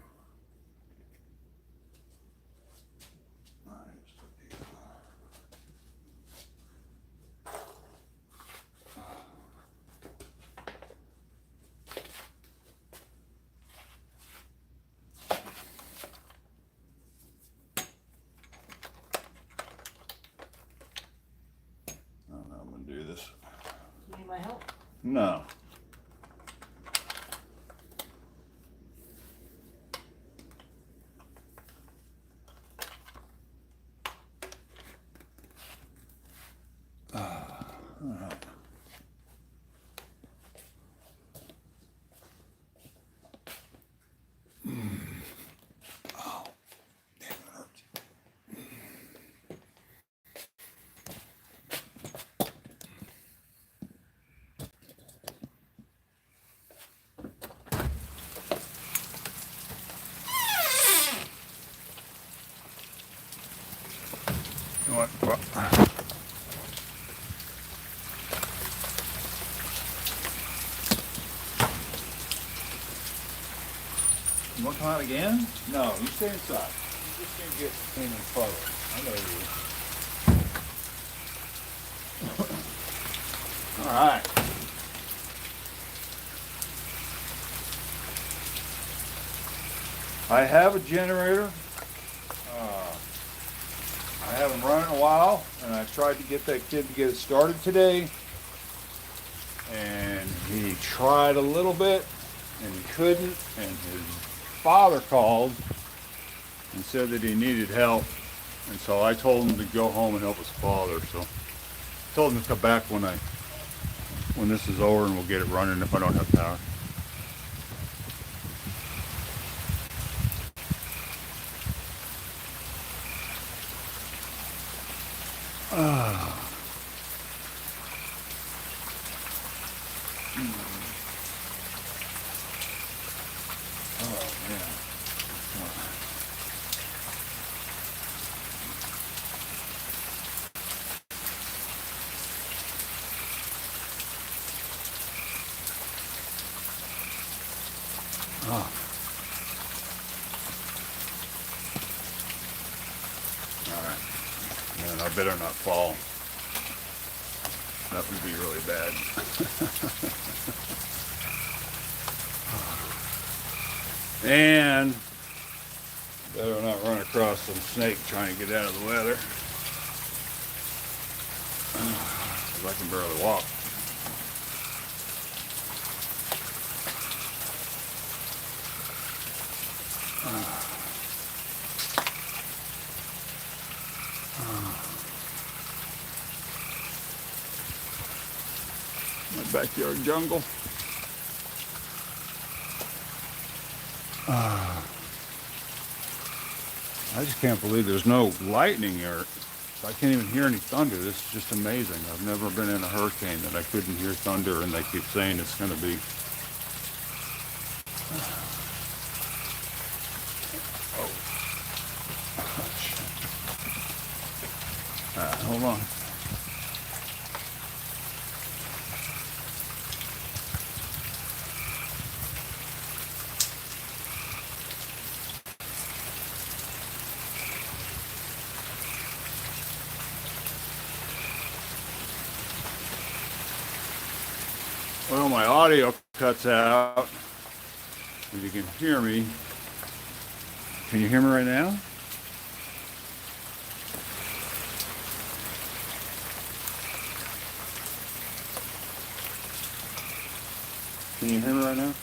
Speaker 1: I don't know, I'm gonna do this.
Speaker 2: Need my help?
Speaker 1: No. All right. Oh, damn, it hurts. what? Well, you want to come out again? No, you stay inside. You just can't get in and follow. I know you. All right. I have a generator. I haven't run in a while, and I tried to get that kid to get it started today. And he tried a little bit, and he couldn't. And his father called and said that he needed help. And so I told him to go home and help his father. So I told him to come back when this is over, and we'll get it running if I don't have power. Alright. Man, I better not fall. That would be really bad. And better not run across some snake trying to get out of the weather. 'Cause I can barely walk. My backyard jungle. I just can't believe there's no lightning here. I can't even hear any thunder. This is just amazing. I've never been in a hurricane that I couldn't hear thunder, and they keep saying it's going to be. Hold on. Well, my audio cuts out. If you can hear me. Can you hear me right now? Can you hear me right now?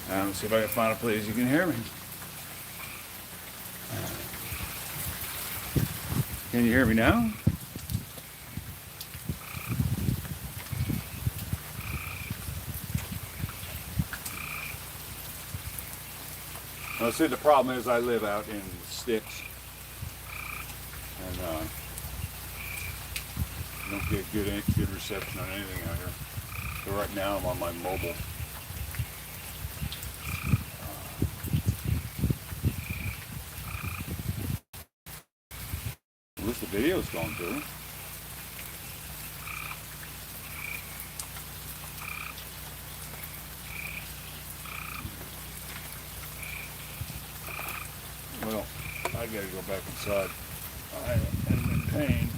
Speaker 1: Let's see if I can find a place you can hear me. Can you hear me now? Well, see, the problem is I live out in sticks, and don't get good reception on anything out here. So right now I'm on my mobile. At least the video's going through. Well, I gotta go back inside. I am in pain.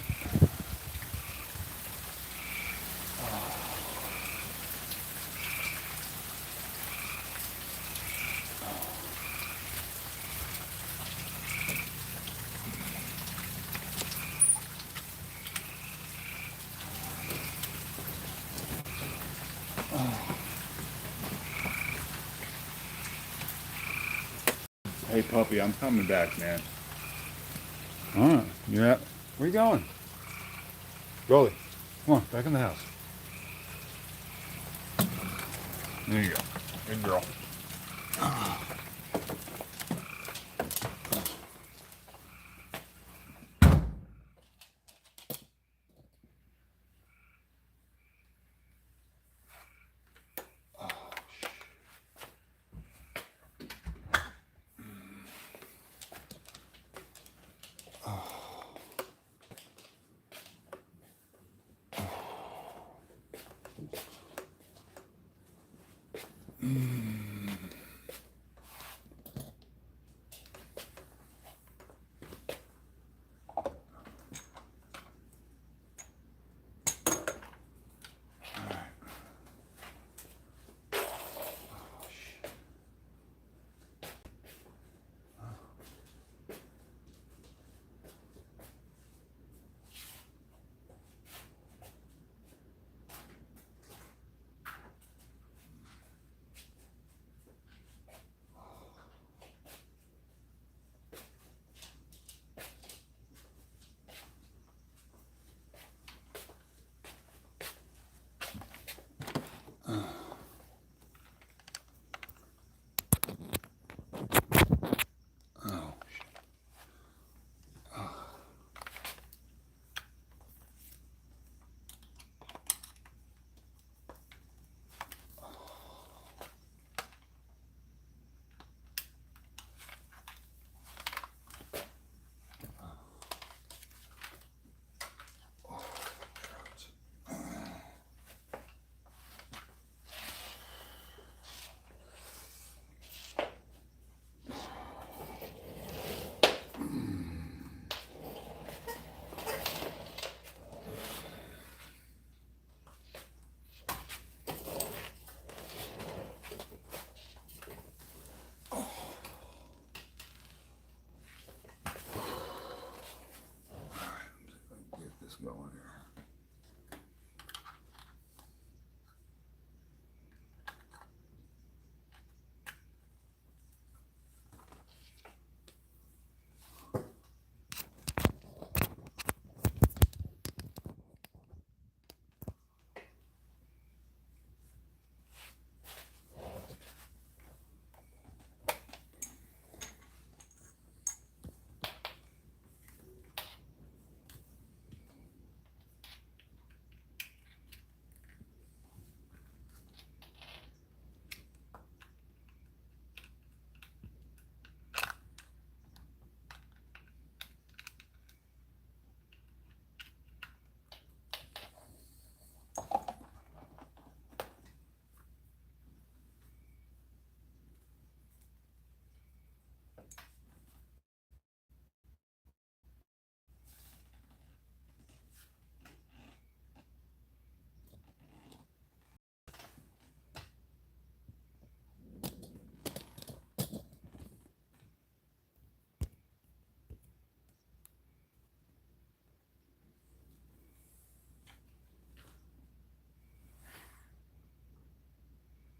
Speaker 1: Hey puppy, I'm coming back, man. Alright, yeah. Where you going? Rolly, come on, back in the house. There you go. Good girl. Get this going here.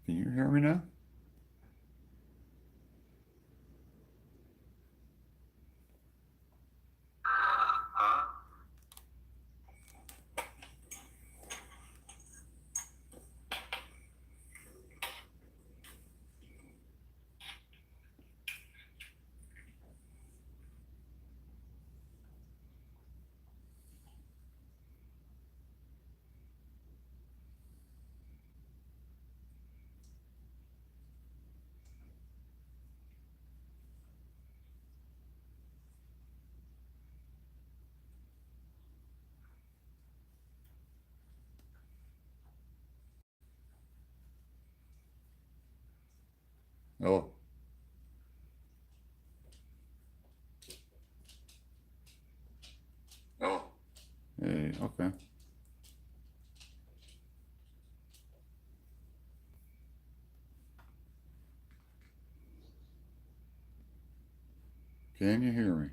Speaker 1: Can you hear me now? Oh. Oh. Hey, okay. Can you hear me?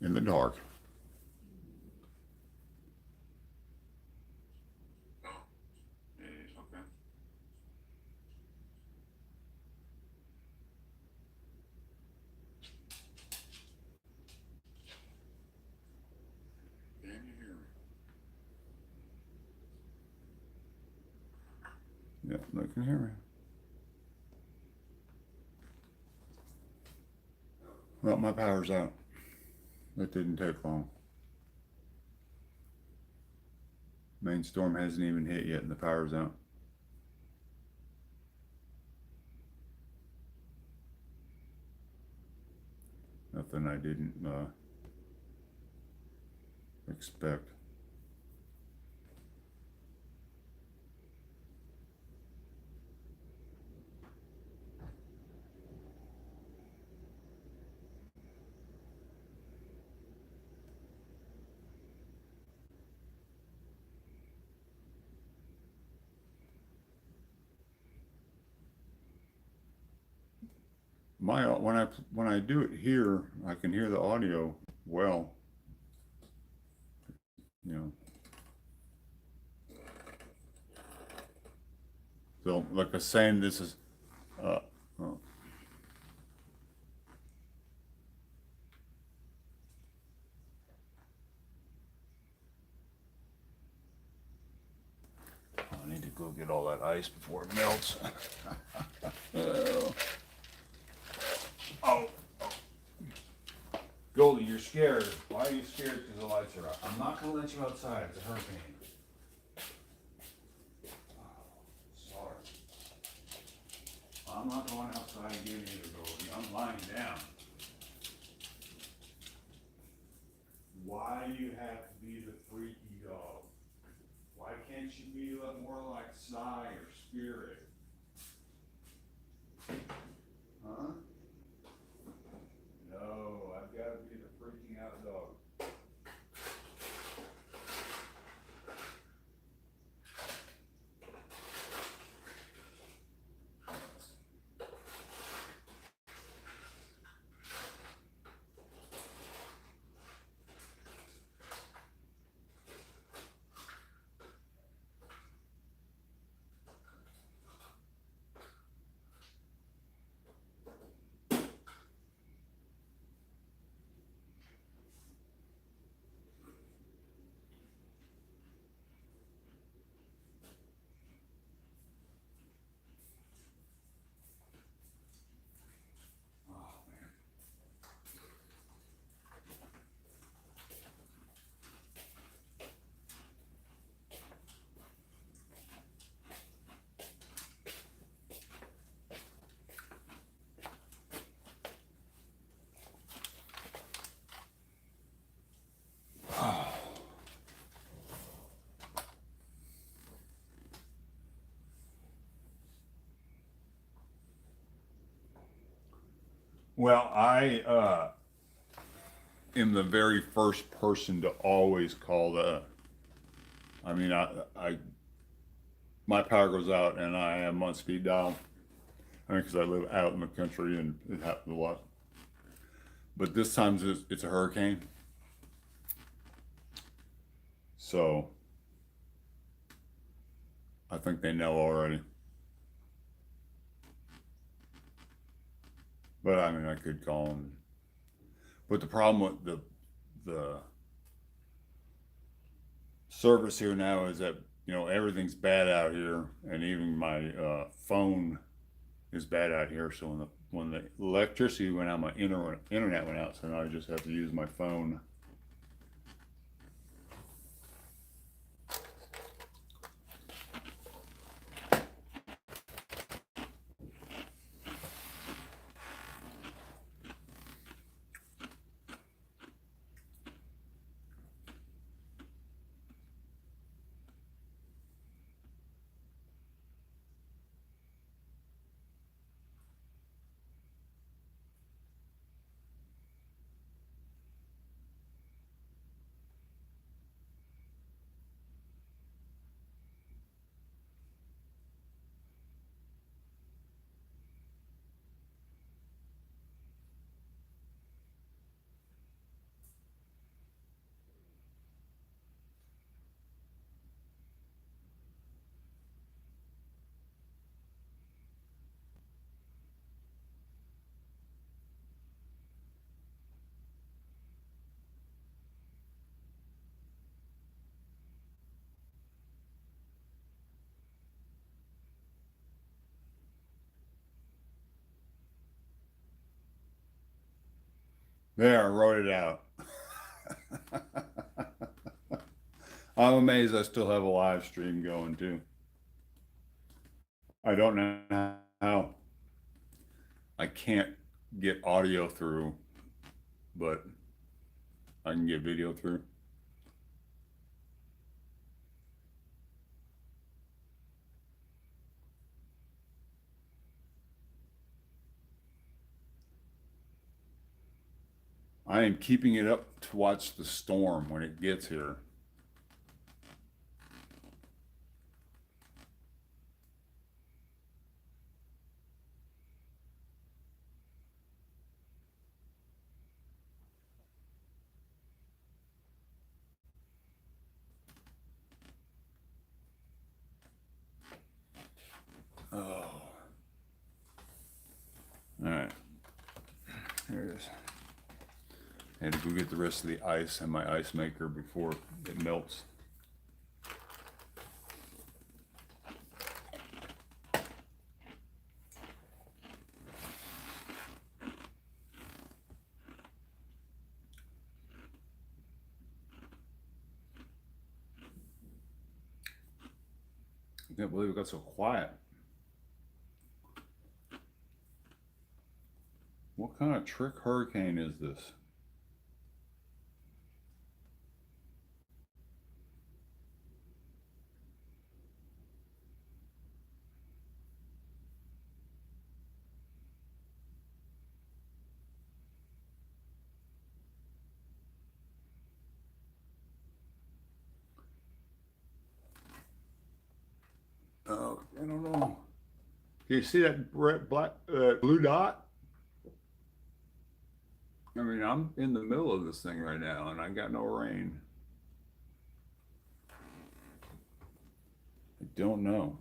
Speaker 1: In the dark. Hey, okay. Can you hear me? Yeah, they can hear me. Well, my power's out. That didn't take long. Main storm hasn't even hit yet and the power's out. Nothing I didn't expect. When I do it here, I can hear the audio well. You know. So, like I was saying, this is. Oh. I need to go get all that ice before it melts. Oh. Goldie, you're scared. Why are you scared? Because the lights are out. I'm not going to let you outside. It's a hurricane. Oh, sorry. I'm not going outside again either, Goldie. I'm lying down. Why do you have to be the freaky dog? Why can't you be more like Sly or Spirit? Huh? No, I've got to be the freaking out dog. Well, I am the very first person to always call the. I mean, my power goes out and I am on speed dial. I mean, because I live out in the country and it happens a lot. But this time it's a hurricane. So I think they know already. But I mean, I could call them. But the problem with the service here now is that, you know, everything's bad out here, and even my phone is bad out here. So when the electricity went out, my internet went out. So now I just have to use my phone. There, I wrote it out. I'm amazed I still have a live stream going too. I don't know how I can't get audio through, but I can get video through. I am keeping it up to watch the storm when it gets here. Oh. All right. There it is. I had to go get the rest of the ice in my ice maker before it melts. I can't believe it got so quiet. What kind of trick hurricane is this? Oh, I don't know. Can you see that blue dot? I mean, I'm in the middle of this thing right now and I got no rain. I don't know.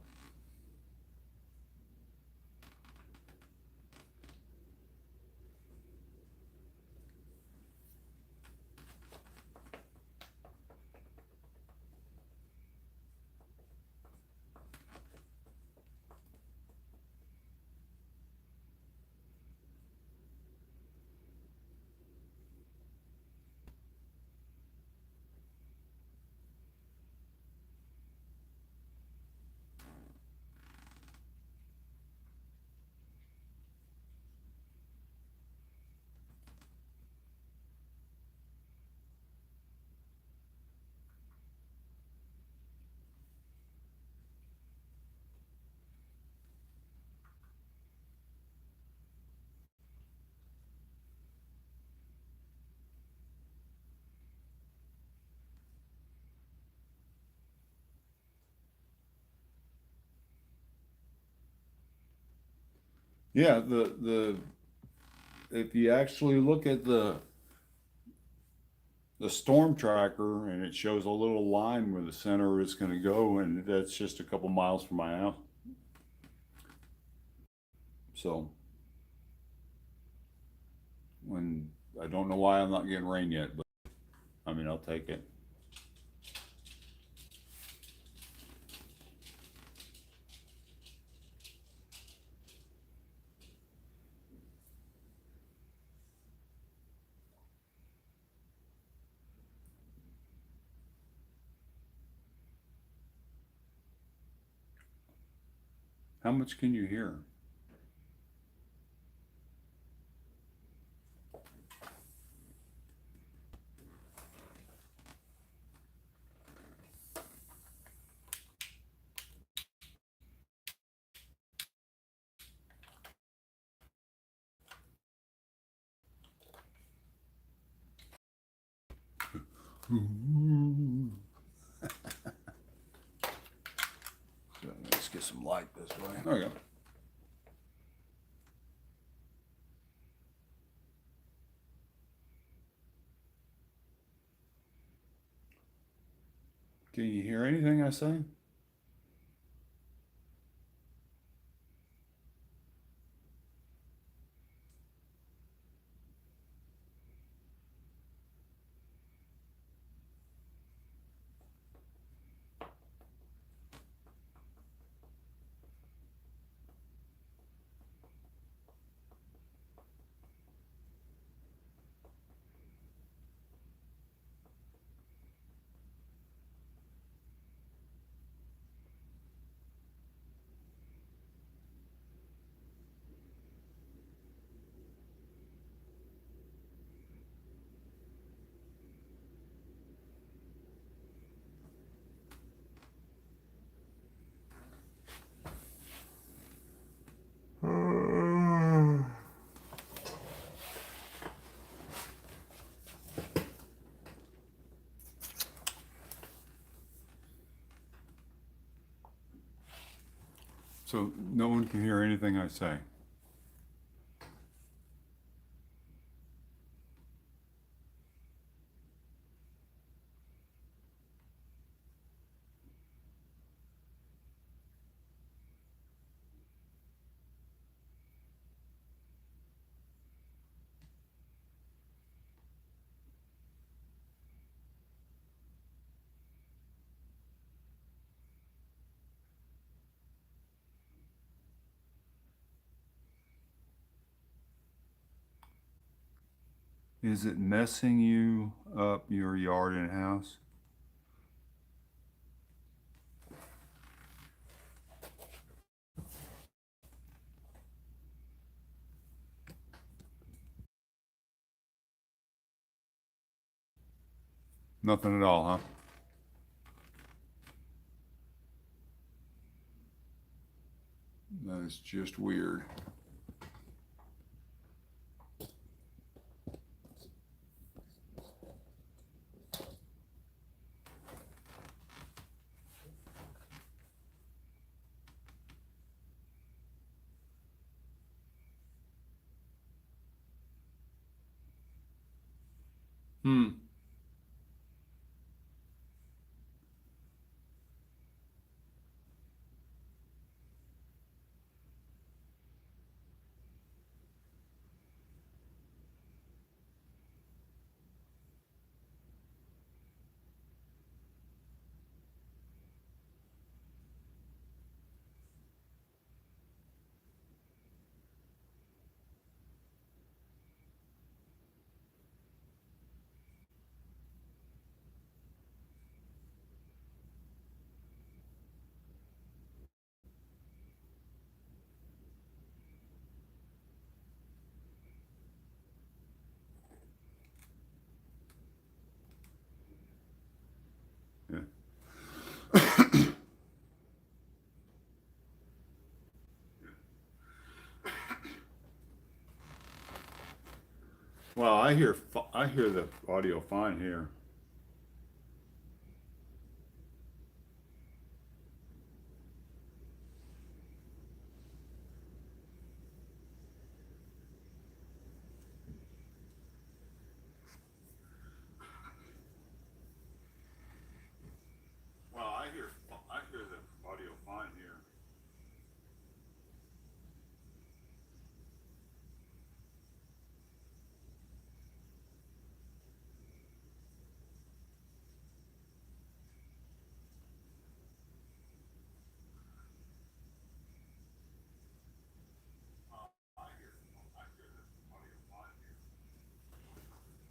Speaker 1: Yeah, if you actually look at the storm tracker and it shows a little line where the center is going to go, and that's just a couple miles from my house. So when I don't know why I'm not getting rain yet, but I mean, I'll take it. How much can you hear? So let's get some light this way. There we go. Can you hear anything I say? So no one can hear anything I say. Is it messing you up, your yard and house? Nothing at all, huh? That is just weird. Hmm. Yeah. Well, I hear the audio fine here. Well, I hear the audio fine here.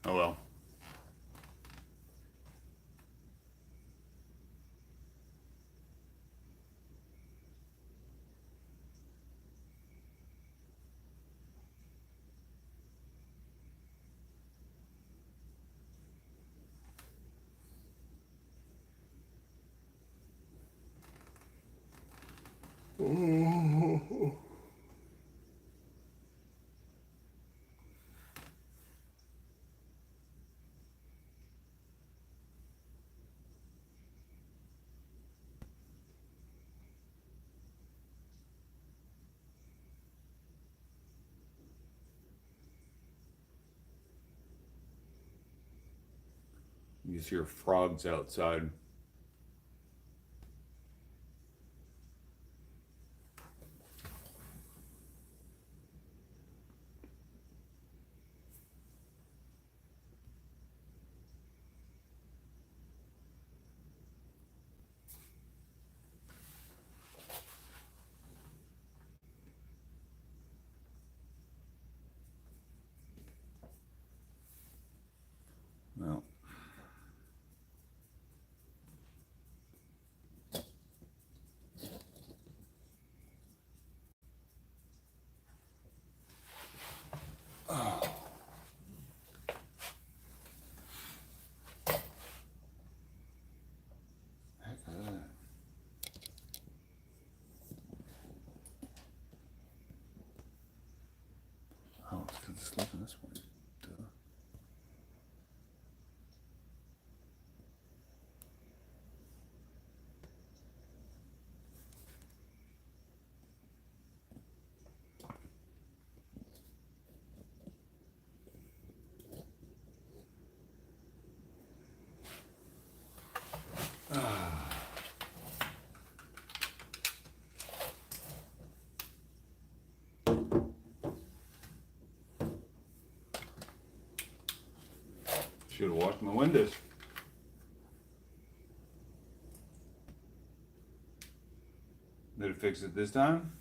Speaker 1: Oh well. You just hear frogs outside. Well. Oh. Heck of that. Oh, it's because it's looking this way. Duh. Should have washed my windows. Did it fix it this time?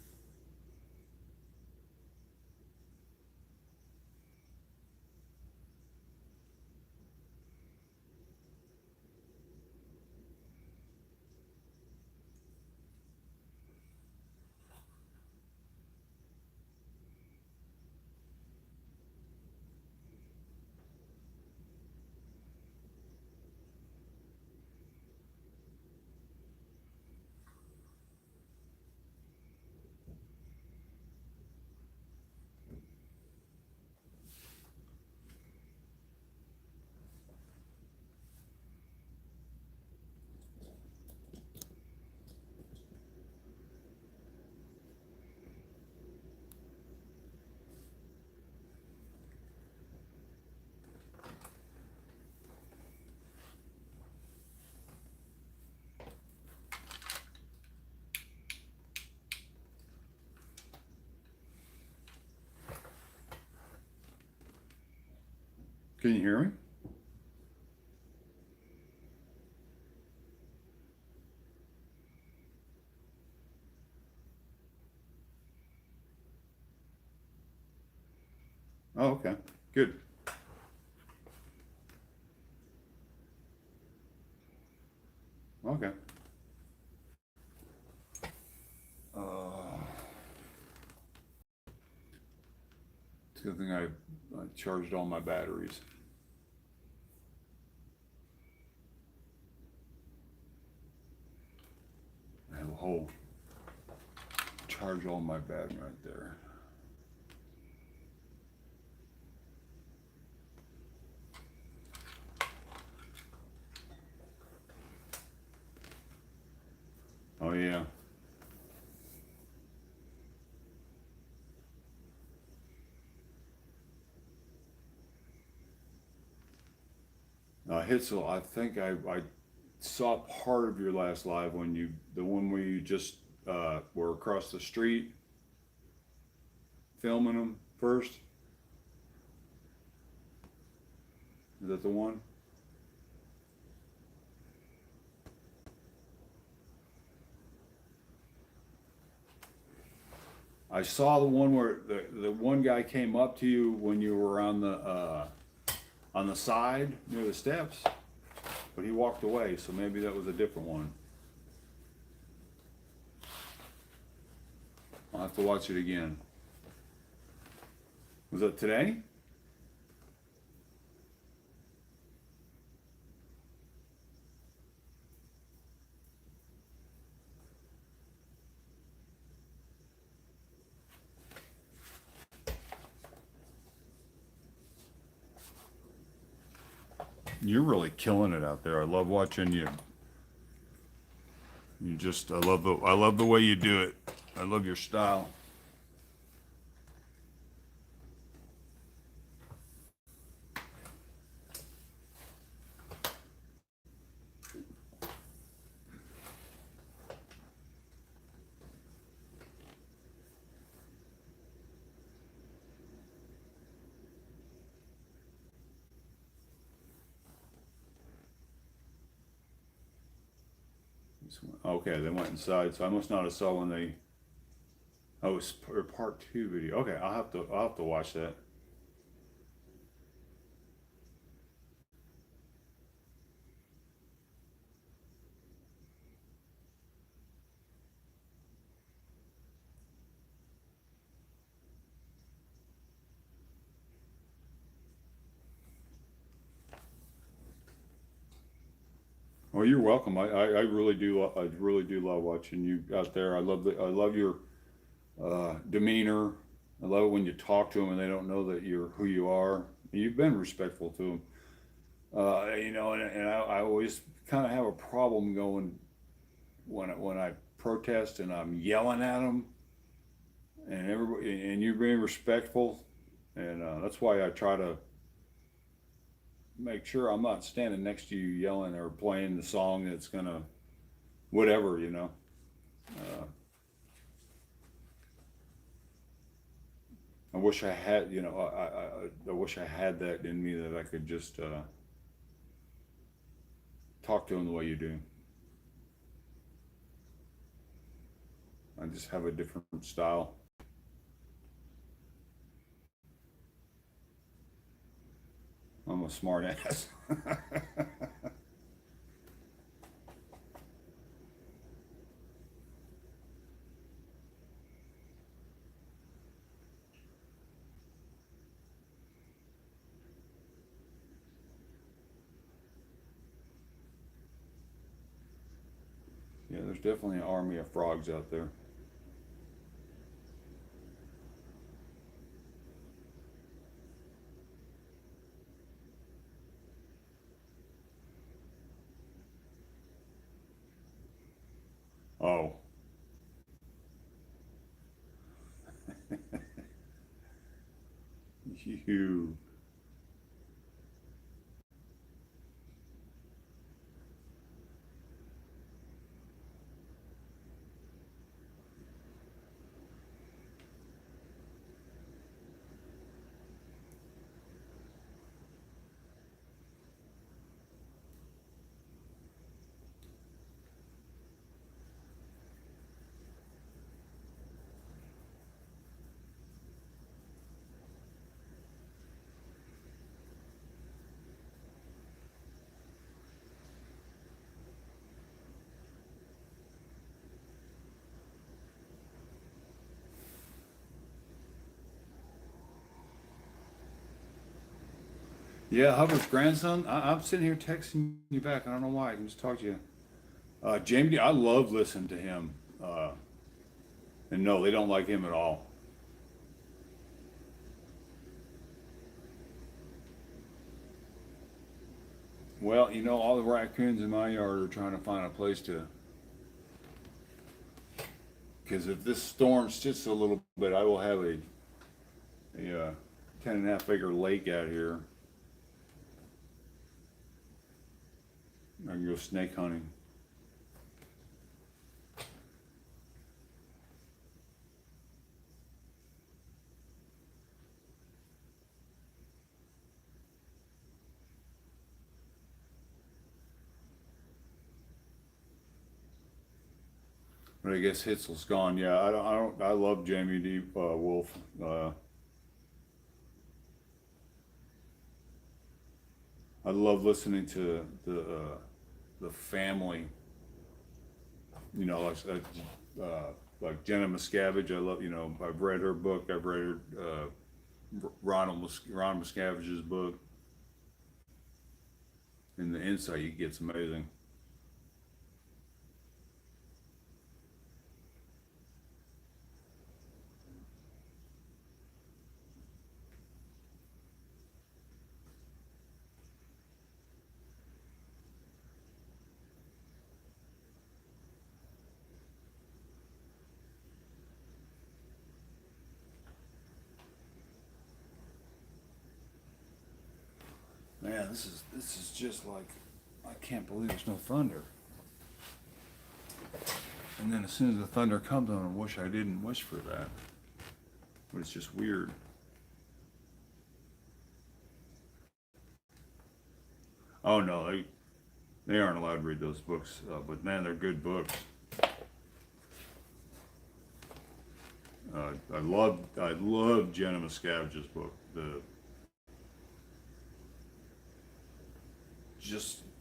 Speaker 1: Can you hear me? Oh, okay. Good. Okay. It's a good thing I charged all my batteries. I have a whole charge all my battery right there. Oh yeah. Hitzel, I think I saw part of your last live when the one where you just were across the street filming them first. Is that the one? I saw the one where the one guy came up to you when you were on the side near the steps, but he walked away, so maybe that was a different one. I'll have to watch it again. Was that today? You're really killing it out there. I love watching you. I love the way you do it. I love your style. Okay, they went inside, so I must not have saw when they. Oh, it's part 2 video. Okay, I'll have to watch that. Well, you're welcome. I really do. I really do love watching you out there. I love your demeanor. I love it when you talk to them and they don't know that you're who you are. You've been respectful to them. And I always kind of have a problem going when I protest and I'm yelling at them, and everybody and you're being respectful, and that's why I try to make sure I'm not standing next to you yelling or playing the song that's gonna whatever, I wish I had, I wish I had that in me that I could just talk to them the way you do. I just have a different style. I'm a smart ass. Yeah, there's definitely an army of frogs out there. Oh. You. Yeah, Hubbard's grandson. I'm sitting here texting you back. I don't know why. I can just talk to you. Jamie, I love listening to him. And no, they don't like him at all. Well, you know, all the raccoons in my yard are trying to find a place to. Because if this storm sits a little bit, I will have a 10.5 acre lake out here. I can go snake hunting. But I guess Hitzel's gone. Yeah, I love Jamie D. Wolf. I love listening to the family. You know, like Jenna Miscavige. I love. You know, I've read her book. I've read her Ron Miscavige's book, and the insight you get's amazing. Man, this is just like, I can't believe there's no thunder. And then as soon as the thunder comes, I wish I didn't wish for that. But it's just weird. Oh no, they aren't allowed to read those books, but man, they're good books. I love Jenna Miscavige's book.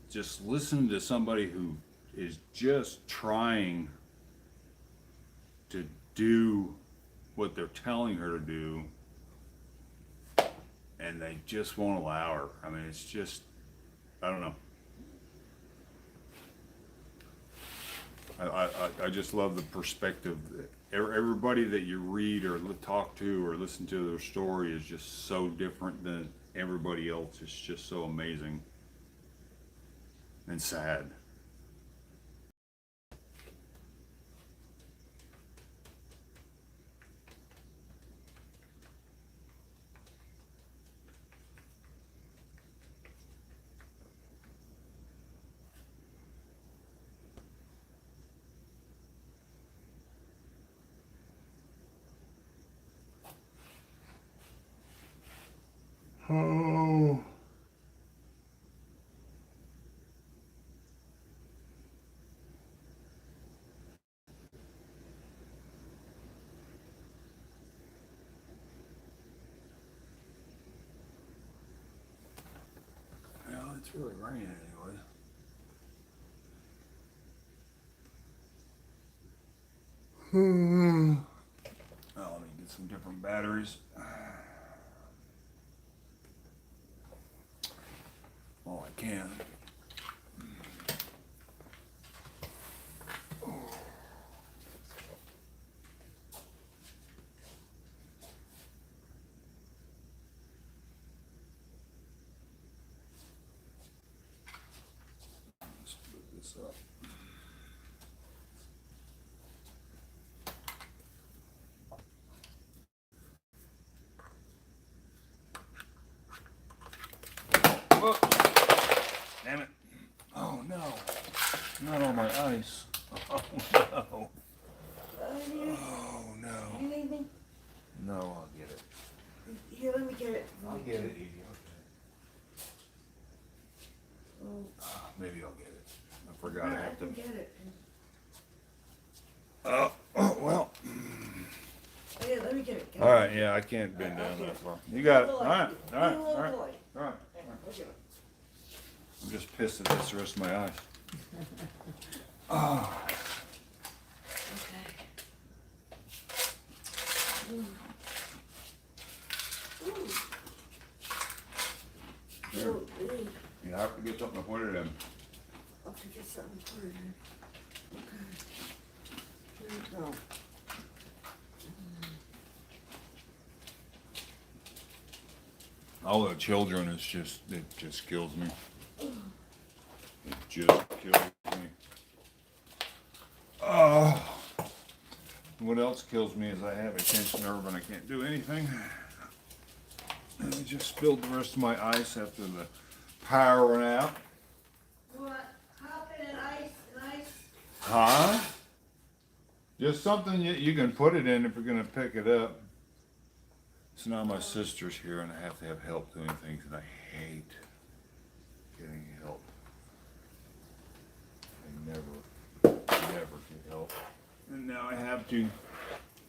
Speaker 1: Just listen to somebody who is just trying to do what they're telling her to do, and they just won't allow her. I mean, it's just, I don't know. I just love the perspective. Everybody that you read or talk to or listen to their story is just so different than everybody else. It's just so amazing and sad. Oh. It's really raining anyway. Oh, let me get some different batteries. All I can. Let's put this up. Whoa. Damn it. Oh no. Not on my ice. Oh no. Oh no.
Speaker 2: You need me?
Speaker 1: No, I'll get it.
Speaker 2: Here, let me get it.
Speaker 1: I'll get it, Edie.
Speaker 2: Oh,
Speaker 1: Maybe I'll get it. I forgot I
Speaker 2: I
Speaker 1: have to.
Speaker 2: can get it.
Speaker 1: Oh, well.
Speaker 2: Oh, yeah, let me get it.
Speaker 1: All right, yeah, I can't bend down that far. You got it. All right, all right,
Speaker 2: You
Speaker 1: all
Speaker 2: little
Speaker 1: right,
Speaker 2: boy.
Speaker 1: all right.
Speaker 2: Okay.
Speaker 1: I'm just pissed that that's the rest of my eyes. Oh. Here. You have to get something to put it in.
Speaker 2: I'll have to get something to put it in. Okay. Here we go.
Speaker 1: All the children is just, it just kills me. It just kills me. Oh. What else kills me is I have a tension nerve and I can't do anything. And I just spilled the rest of my ice after the power went out.
Speaker 2: What? Hop in and ice.
Speaker 1: Huh? Just something you can put it in if you're gonna pick it up. So now my sister's here and I have to have help doing things and I hate getting help. I never get help. And now I have to,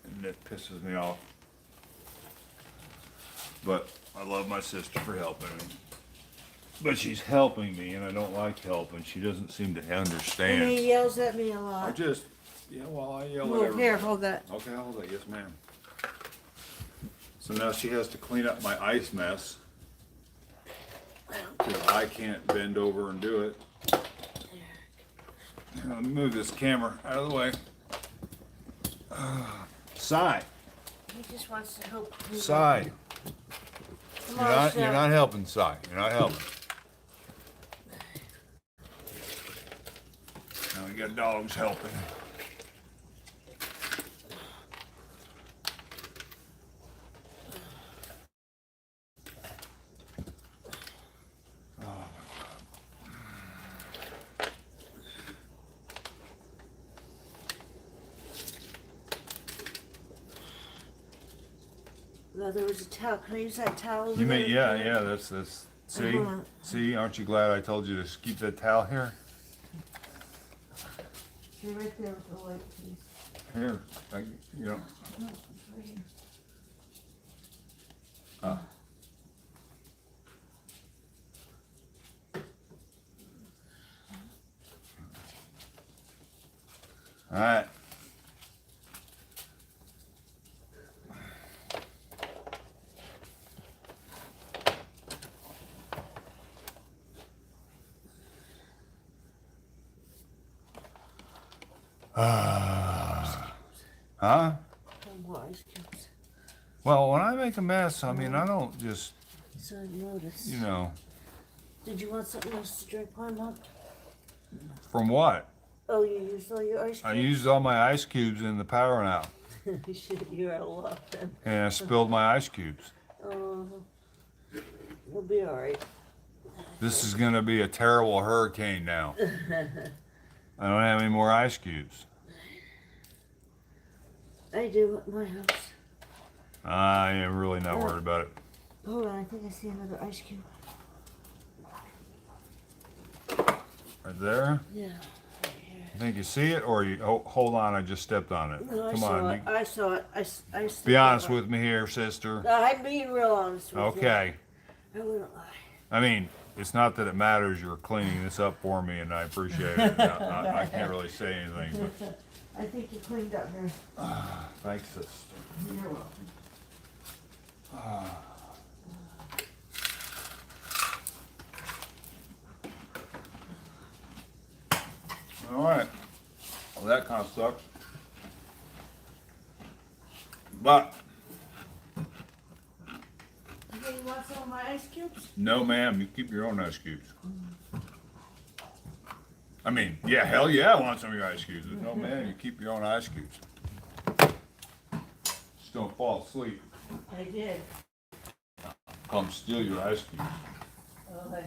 Speaker 1: and it pisses me off. But I love my sister for helping me. But she's helping me and I don't like helping. She doesn't seem to understand.
Speaker 2: And he yells at me a
Speaker 1: I
Speaker 2: lot.
Speaker 1: just, yeah, well, I yell at
Speaker 2: Well,
Speaker 1: everybody.
Speaker 2: here, hold that.
Speaker 1: Okay, hold that, yes ma'am. So now she has to clean up my ice mess. Because I can't bend over and do it. Now, let me move this camera out of the way. Sigh,
Speaker 2: He just wants to help.
Speaker 1: sigh.
Speaker 2: Come
Speaker 1: You're
Speaker 2: on,
Speaker 1: not,
Speaker 2: Chef.
Speaker 1: you're not helping, sigh. You're not helping. Now we got dogs helping.
Speaker 2: No, there was a towel. Can I use that towel? over
Speaker 1: You
Speaker 2: there?
Speaker 1: mean, yeah, that's, see,
Speaker 2: Hold on.
Speaker 1: see, aren't you glad I told you to keep that towel here?
Speaker 2: Stay right there with the light, please.
Speaker 1: Here, you know.
Speaker 2: No, it's right here.
Speaker 1: Oh. All right. Huh?
Speaker 2: More ice cubes.
Speaker 1: Well, when I make a mess, I mean, I don't just,
Speaker 2: So I noticed.
Speaker 1: you know,
Speaker 2: Did you want something else to drink, Mom?
Speaker 1: from what?
Speaker 2: Oh, you used all your ice cubes?
Speaker 1: I used all my ice cubes in the power now,
Speaker 2: Shit, you're out of luck then.
Speaker 1: and I spilled my ice cubes.
Speaker 2: You'll be alright.
Speaker 1: This is gonna be a terrible hurricane now. I don't have any more ice cubes.
Speaker 2: I do at my house.
Speaker 1: I am really not worried about it.
Speaker 2: Hold on, I think I see another ice cube.
Speaker 1: Right there?
Speaker 2: Yeah.
Speaker 1: You think you see it, or you, hold on, I just stepped on it.
Speaker 2: No, I
Speaker 1: Come
Speaker 2: saw
Speaker 1: on,
Speaker 2: it. I saw it. I
Speaker 1: be honest with me here, sister.
Speaker 2: No, I'm being real honest with you.
Speaker 1: Okay.
Speaker 2: I wouldn't lie.
Speaker 1: I mean, it's not that it matters. You're cleaning this up for me, and I appreciate it. I can't really say anything, but
Speaker 2: I think you cleaned up here.
Speaker 1: thanks, sister.
Speaker 2: You're welcome.
Speaker 1: All right. Well, that kind of sucks. But
Speaker 2: Okay, you want some of my ice cubes?
Speaker 1: no, ma'am, you keep your own ice cubes. I mean, yeah, hell yeah, I want some of your ice cubes. But no, man, you keep your own ice cubes. Just don't fall asleep.
Speaker 2: I did.
Speaker 1: Come steal your ice cubes.
Speaker 2: Okay.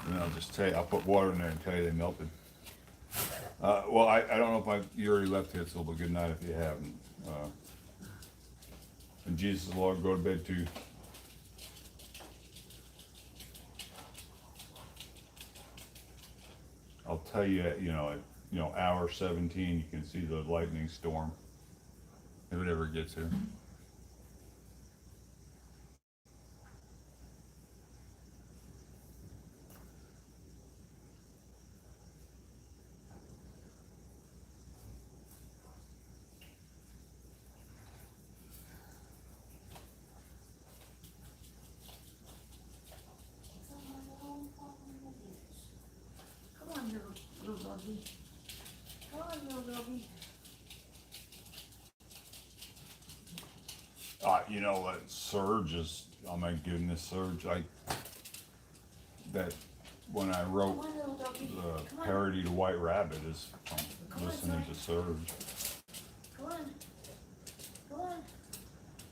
Speaker 1: And I'll just tell you, I'll put water in there and tell you they melted. Well, I don't know if you already left here, so but good night if you haven't. And Jesus, Lord, go to bed too. I'll tell you, at hour 17, you can see the lightning storm, if it ever gets here.
Speaker 2: Come on, little doggy. Come on, little doggy.
Speaker 1: Surge is, oh my goodness, Surge. When I wrote
Speaker 2: Come on, little doggy.
Speaker 1: the
Speaker 2: Come on.
Speaker 1: parody to White Rabbit is from
Speaker 2: Come on,
Speaker 1: listening
Speaker 2: son.
Speaker 1: to Surge.
Speaker 2: Come on. Come on.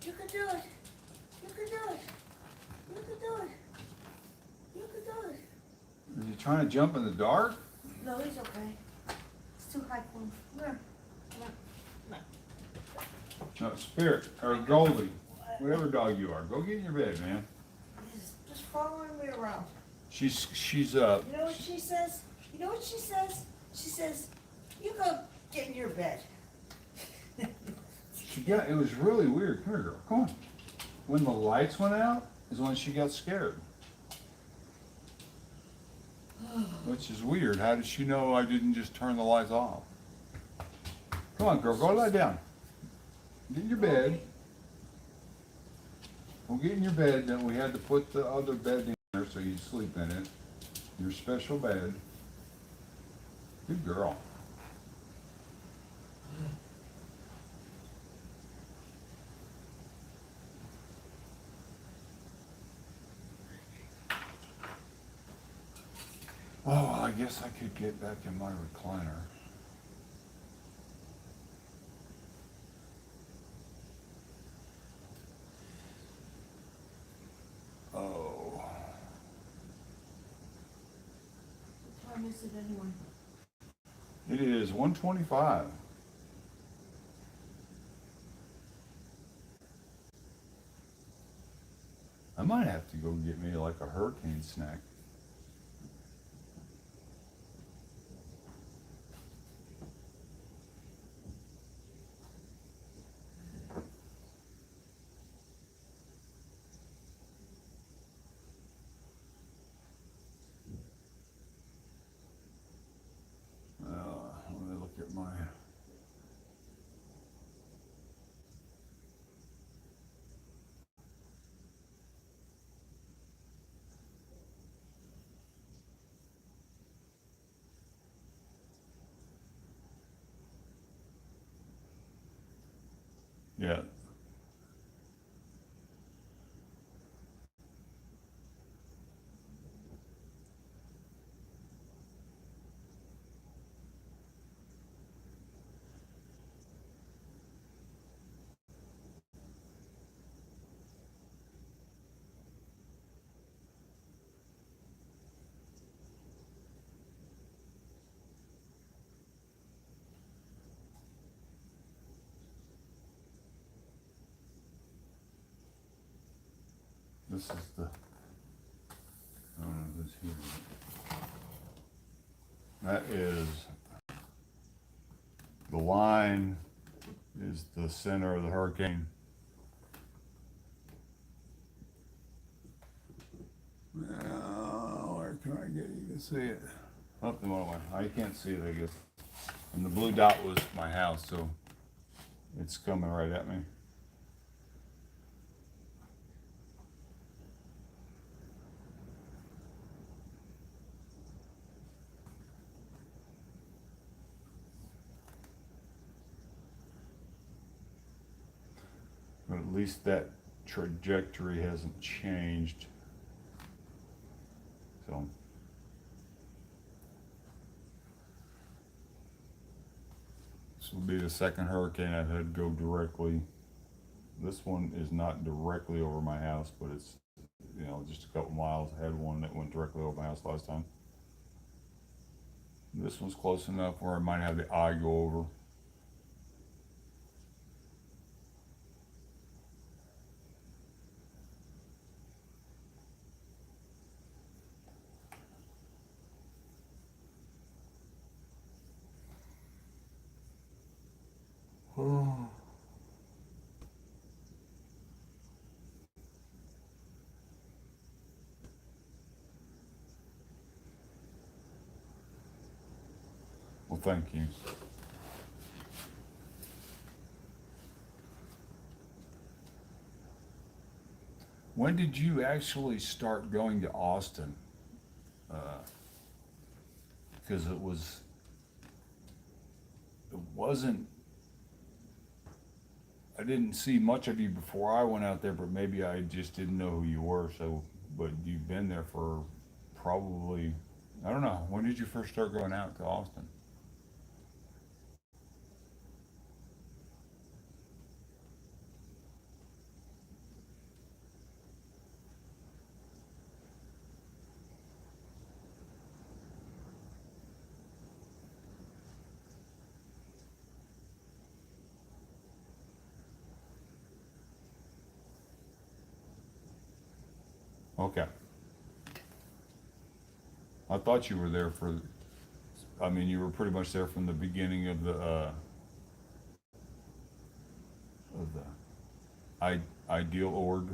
Speaker 2: You can do it. You can do it. You can do it. You can do it.
Speaker 1: Are you trying to jump in the dark?
Speaker 2: No, he's okay. It's too high for him. Come here. Come on. Come on.
Speaker 1: No, Spirit, or Goldie, whatever dog you are, go get in your bed, man.
Speaker 2: He's just following me around.
Speaker 1: She's
Speaker 2: You know what she says? You know what she says? She says, you go get in your bed.
Speaker 1: it was really weird. Come here, girl, come on. When the lights went out is when she got scared. Which is weird. How did she know I didn't just turn the lights off? Come on, girl, go lie down. Get in your bed. We'll get in your bed, then we had to put the other bed in there so you'd sleep in it. Your special bed. Good girl. Oh, I guess I could get back in my recliner. Oh.
Speaker 2: What time is it anyway?
Speaker 1: It is 1:25. I might have to go get me like a hurricane snack. Let me look at my... Yeah. This is the... I don't know who's here. That is... The line is the center of the hurricane. can see it. Oh, the one I can't see it, I guess. And the blue dot was my house, so it's coming right at me. But at least that trajectory hasn't changed. So this will be the second hurricane I've had go directly. This one is not directly over my house, but it's, you know, just a couple miles. I had one that went directly over my house last time. This one's close enough where I might have the eye go over. Oh. Well, thank you. When did you actually start going to Austin? Because it wasn't, I didn't see much of you before I went out there, but maybe I just didn't know who you were. So, but you've been there for probably, I don't know, when did you first start going out to Austin? Okay. I thought you were there for, I mean, you were pretty much there from the beginning of the ideal org.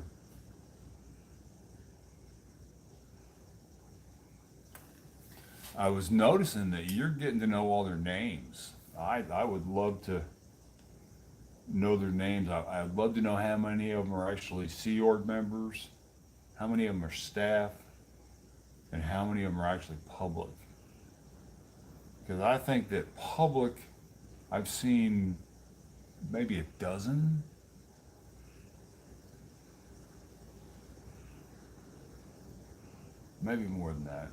Speaker 1: I was noticing that you're getting to know all their names. I would love to know their names. I'd love to know how many of them are actually Sea Org members, how many of them are staff, and how many of them are actually public. Because I think that public, I've seen maybe a dozen. Maybe more than that.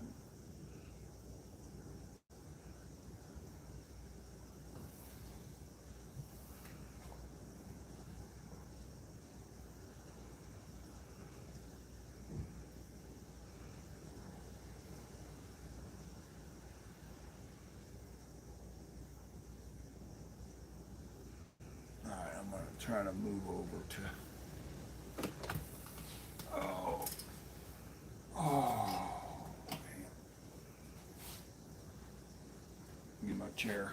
Speaker 1: All right, I'm gonna try to move over to, oh, man. Get my chair.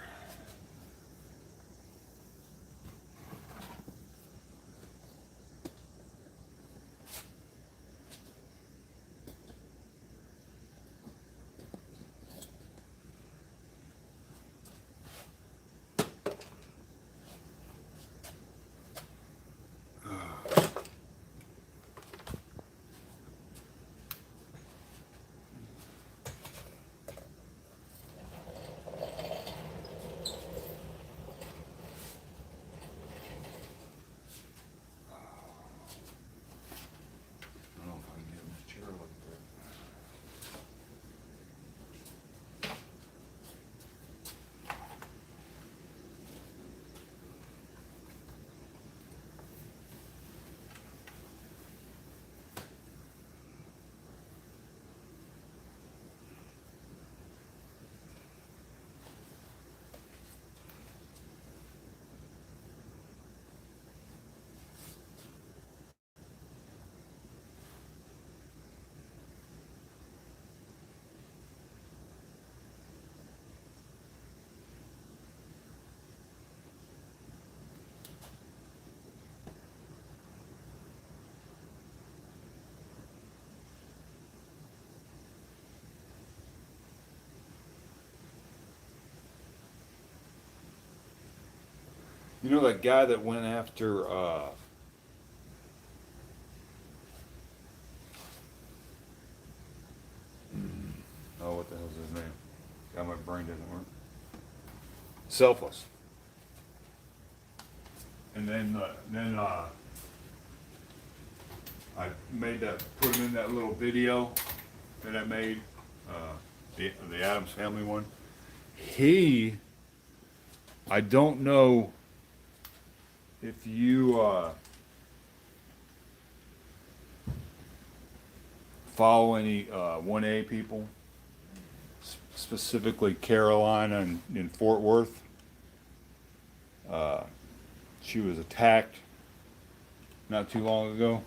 Speaker 1: You know that guy that went after oh, what the hell's his name? God, my brain doesn't work. Selfless. And then I made that, put him in that little video that I made, the Addams Family one. I don't know if you follow any 1A people, specifically Carolina in Fort Worth. She was attacked not too long ago.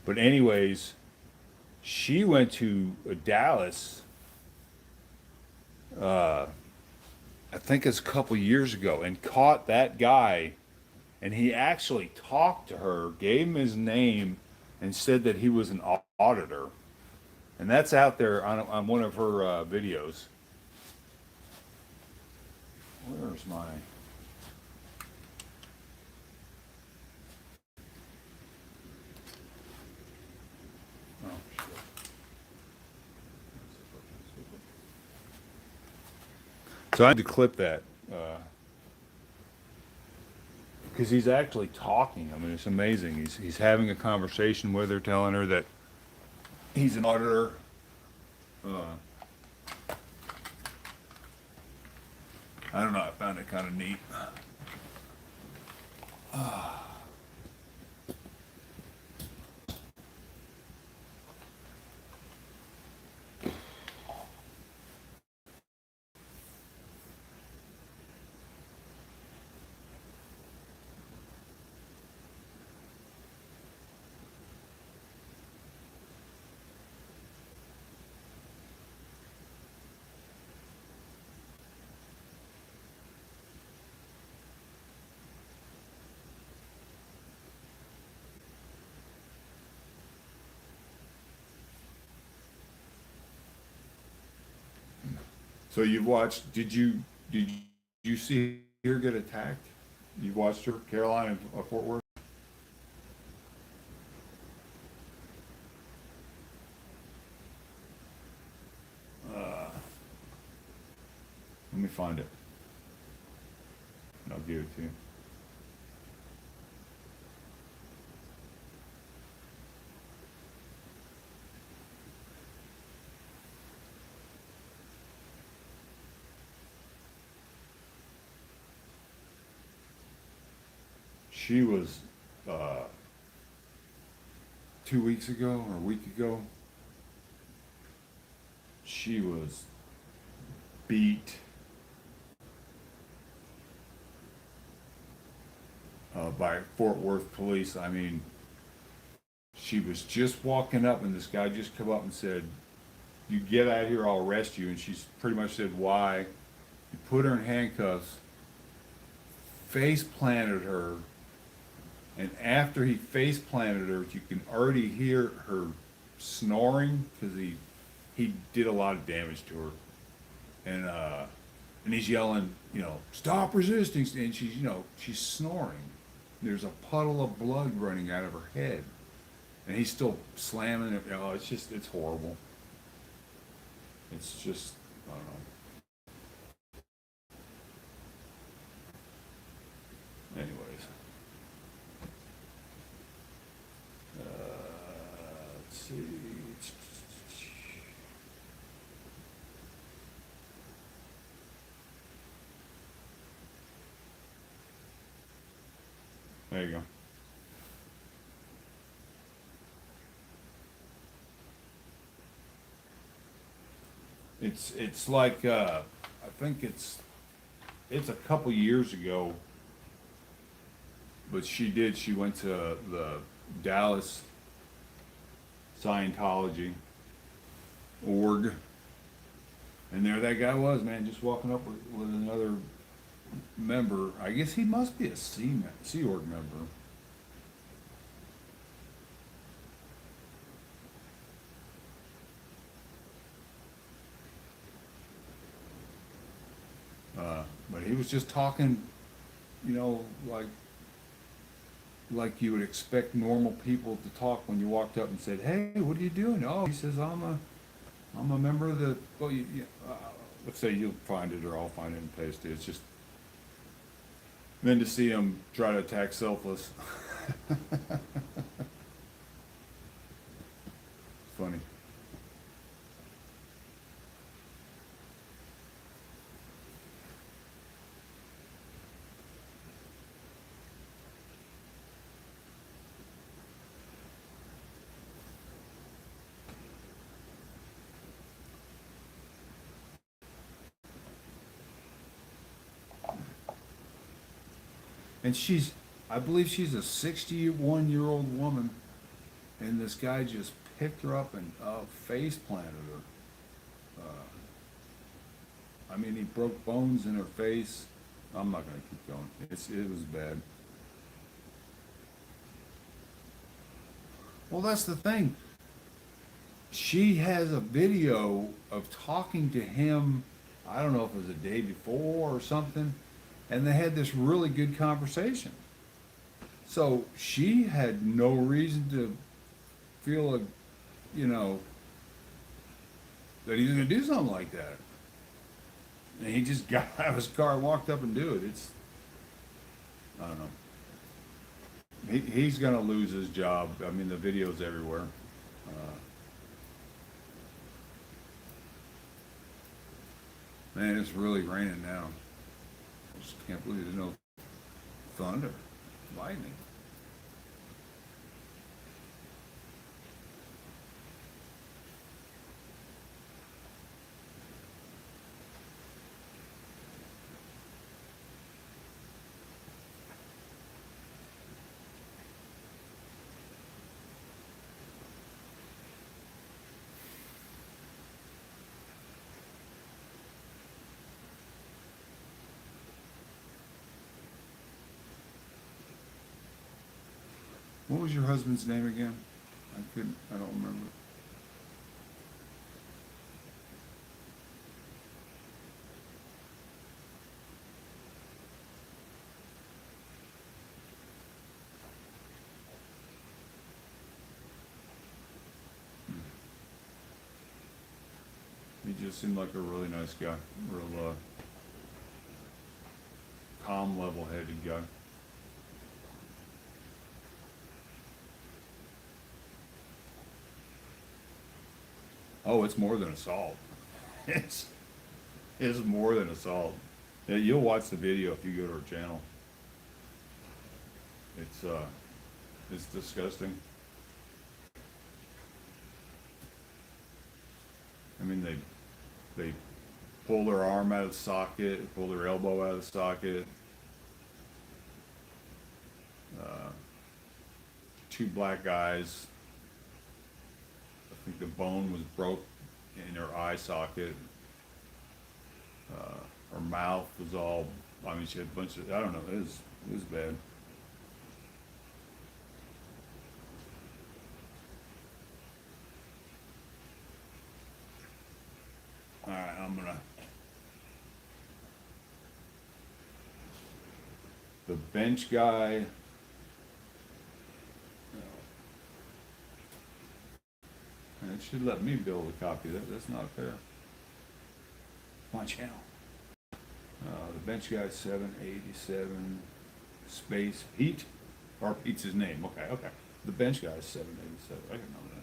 Speaker 1: But anyways, she went to Dallas, I think it's a couple years ago, and caught that guy, and he actually talked to her, gave him his name, and said that he was an auditor. And that's out there on one of her videos. Where's my... Oh, shit. So I had to clip that because he's actually talking. I mean, it's amazing. He's having a conversation with her, telling her that he's an auditor. I don't know. I found it kind of neat. So you've watched? Did you see her get attacked? You watched her, Carolina, Fort Worth. Let me find it, and I'll give it to you. She was 2 weeks ago or a week ago. She was beat by Fort Worth police. I mean, she was just walking up, and this guy just come up and said, "You get out of here, I'll arrest you." And she's pretty much said, "Why?" He put her in handcuffs, face planted her, and after he face planted her, you can already hear her snoring because he did a lot of damage to her, and he's yelling, "Stop resisting!" And she's snoring. There's a puddle of blood running out of her head, and he's still slamming it. Oh, it's horrible. It's just, I don't know. Anyways. Let's see. There you go. It's like I think it's a couple years ago, but she went to the Dallas Scientology org, and there that guy was, man, just walking up with another member. I guess he must be a Sea Org member. But he was just talking you know, like you would expect normal people to talk when you walked up and said, "Hey, what are you doing?" Oh, he says, I'm a member of the." Well, let's say you'll find it, or I'll find it and paste it. It's just then to see him try to attack Selfless. Funny. And I believe she's a 61-year-old woman, and this guy just picked her up and face planted her. I mean, he broke bones in her face. I'm not gonna keep going. It was bad. Well, that's the thing. She has a video of talking to him. I don't know if it was the day before or something, and they had this really good conversation. So she had no reason to feel like, you know, that he's gonna do something like that. And he just got out of his car and walked up and do it. I don't know. He's gonna lose his job. I mean, the video's everywhere. Man, it's really raining now. I just can't believe there's no thunder, lightning. What was your husband's name again? I don't remember. He just seemed like a really nice guy, real calm, level-headed guy. Oh, it's more than assault. It's it's more than assault. Yeah, you'll watch the video if you go to our channel. It's disgusting. I mean, they pull their arm out of the socket, pull their elbow out of the socket. Two black eyes. I think the bone was broke in her eye socket. Her mouth was all, I mean, she had a bunch of, I don't know, it was bad. All right, the bench guy. And it should let me build a copy of that. That's not fair. My channel. The bench guy 787 space Pete, or Pete's his name. Okay. The bench guy is 787. I can know that.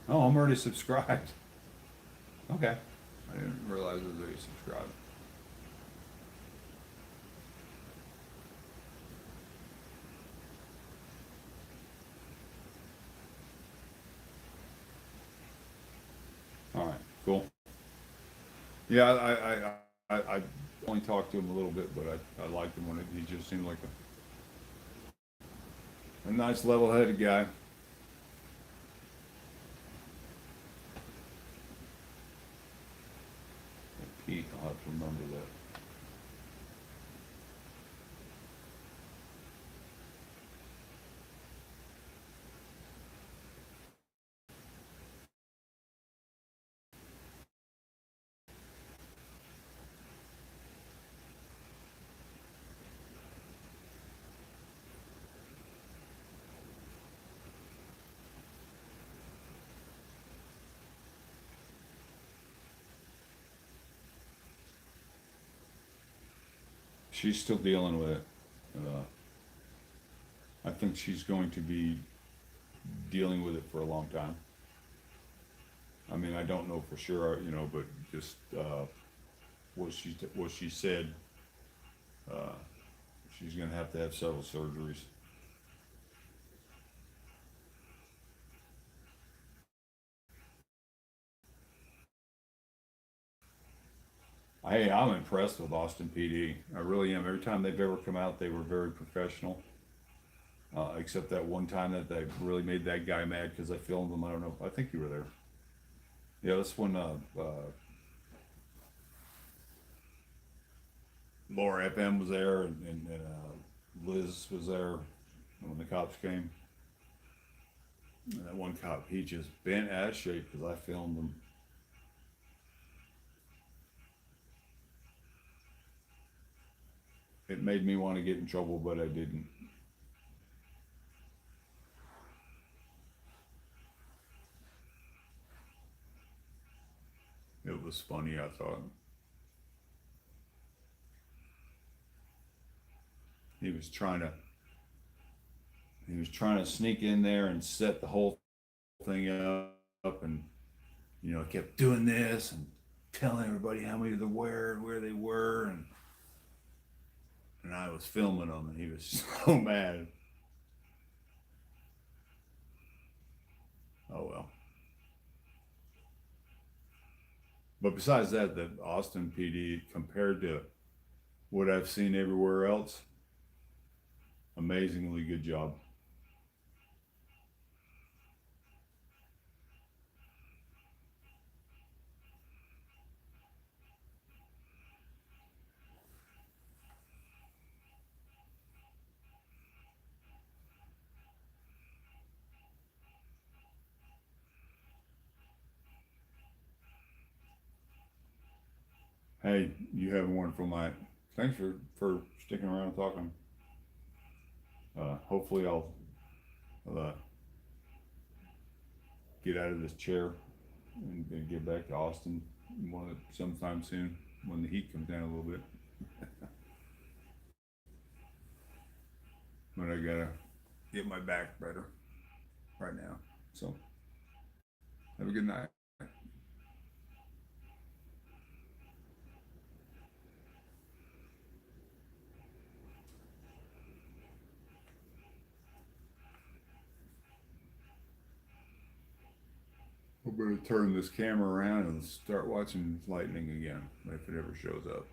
Speaker 1: Oh, I'm already subscribed. Okay. I didn't realize I was already subscribed. All right, cool. Yeah, I only talked to him a little bit, but I liked him when he just seemed like A nice level-headed guy. Pete, I'll have to remember that. She's still dealing with it. I think she's going to be dealing with it for a long time. I mean, I don't know for sure, you know, but just what she said, she's going to have several surgeries. I'm impressed with Austin PD. I really am. Every time they've ever come out, they were very professional. Except that one time that they really made that guy mad because I filmed him. I don't know. I think you were there. Yeah, that's when Laura FM was there and Liz was there when the cops came. And that one cop, he just bent out of shape because I filmed him. It made me want to get in trouble, but I didn't. It was funny, I thought. He was trying to sneak in there and set the whole thing up, and you know, kept doing this and telling everybody how many there were and where they were, and I was filming him, and he was so mad. Oh well. But besides that, the Austin PD, compared to what I've seen everywhere else, amazingly good job. Hey, you have a wonderful night. Thanks for sticking around and talking. Hopefully I'll get out of this chair and get back to Austin sometime soon when the heat comes down a little bit. But I gotta get my back better right now. So have a good night. We're going to turn this camera around and start watching lightning again if it ever shows up.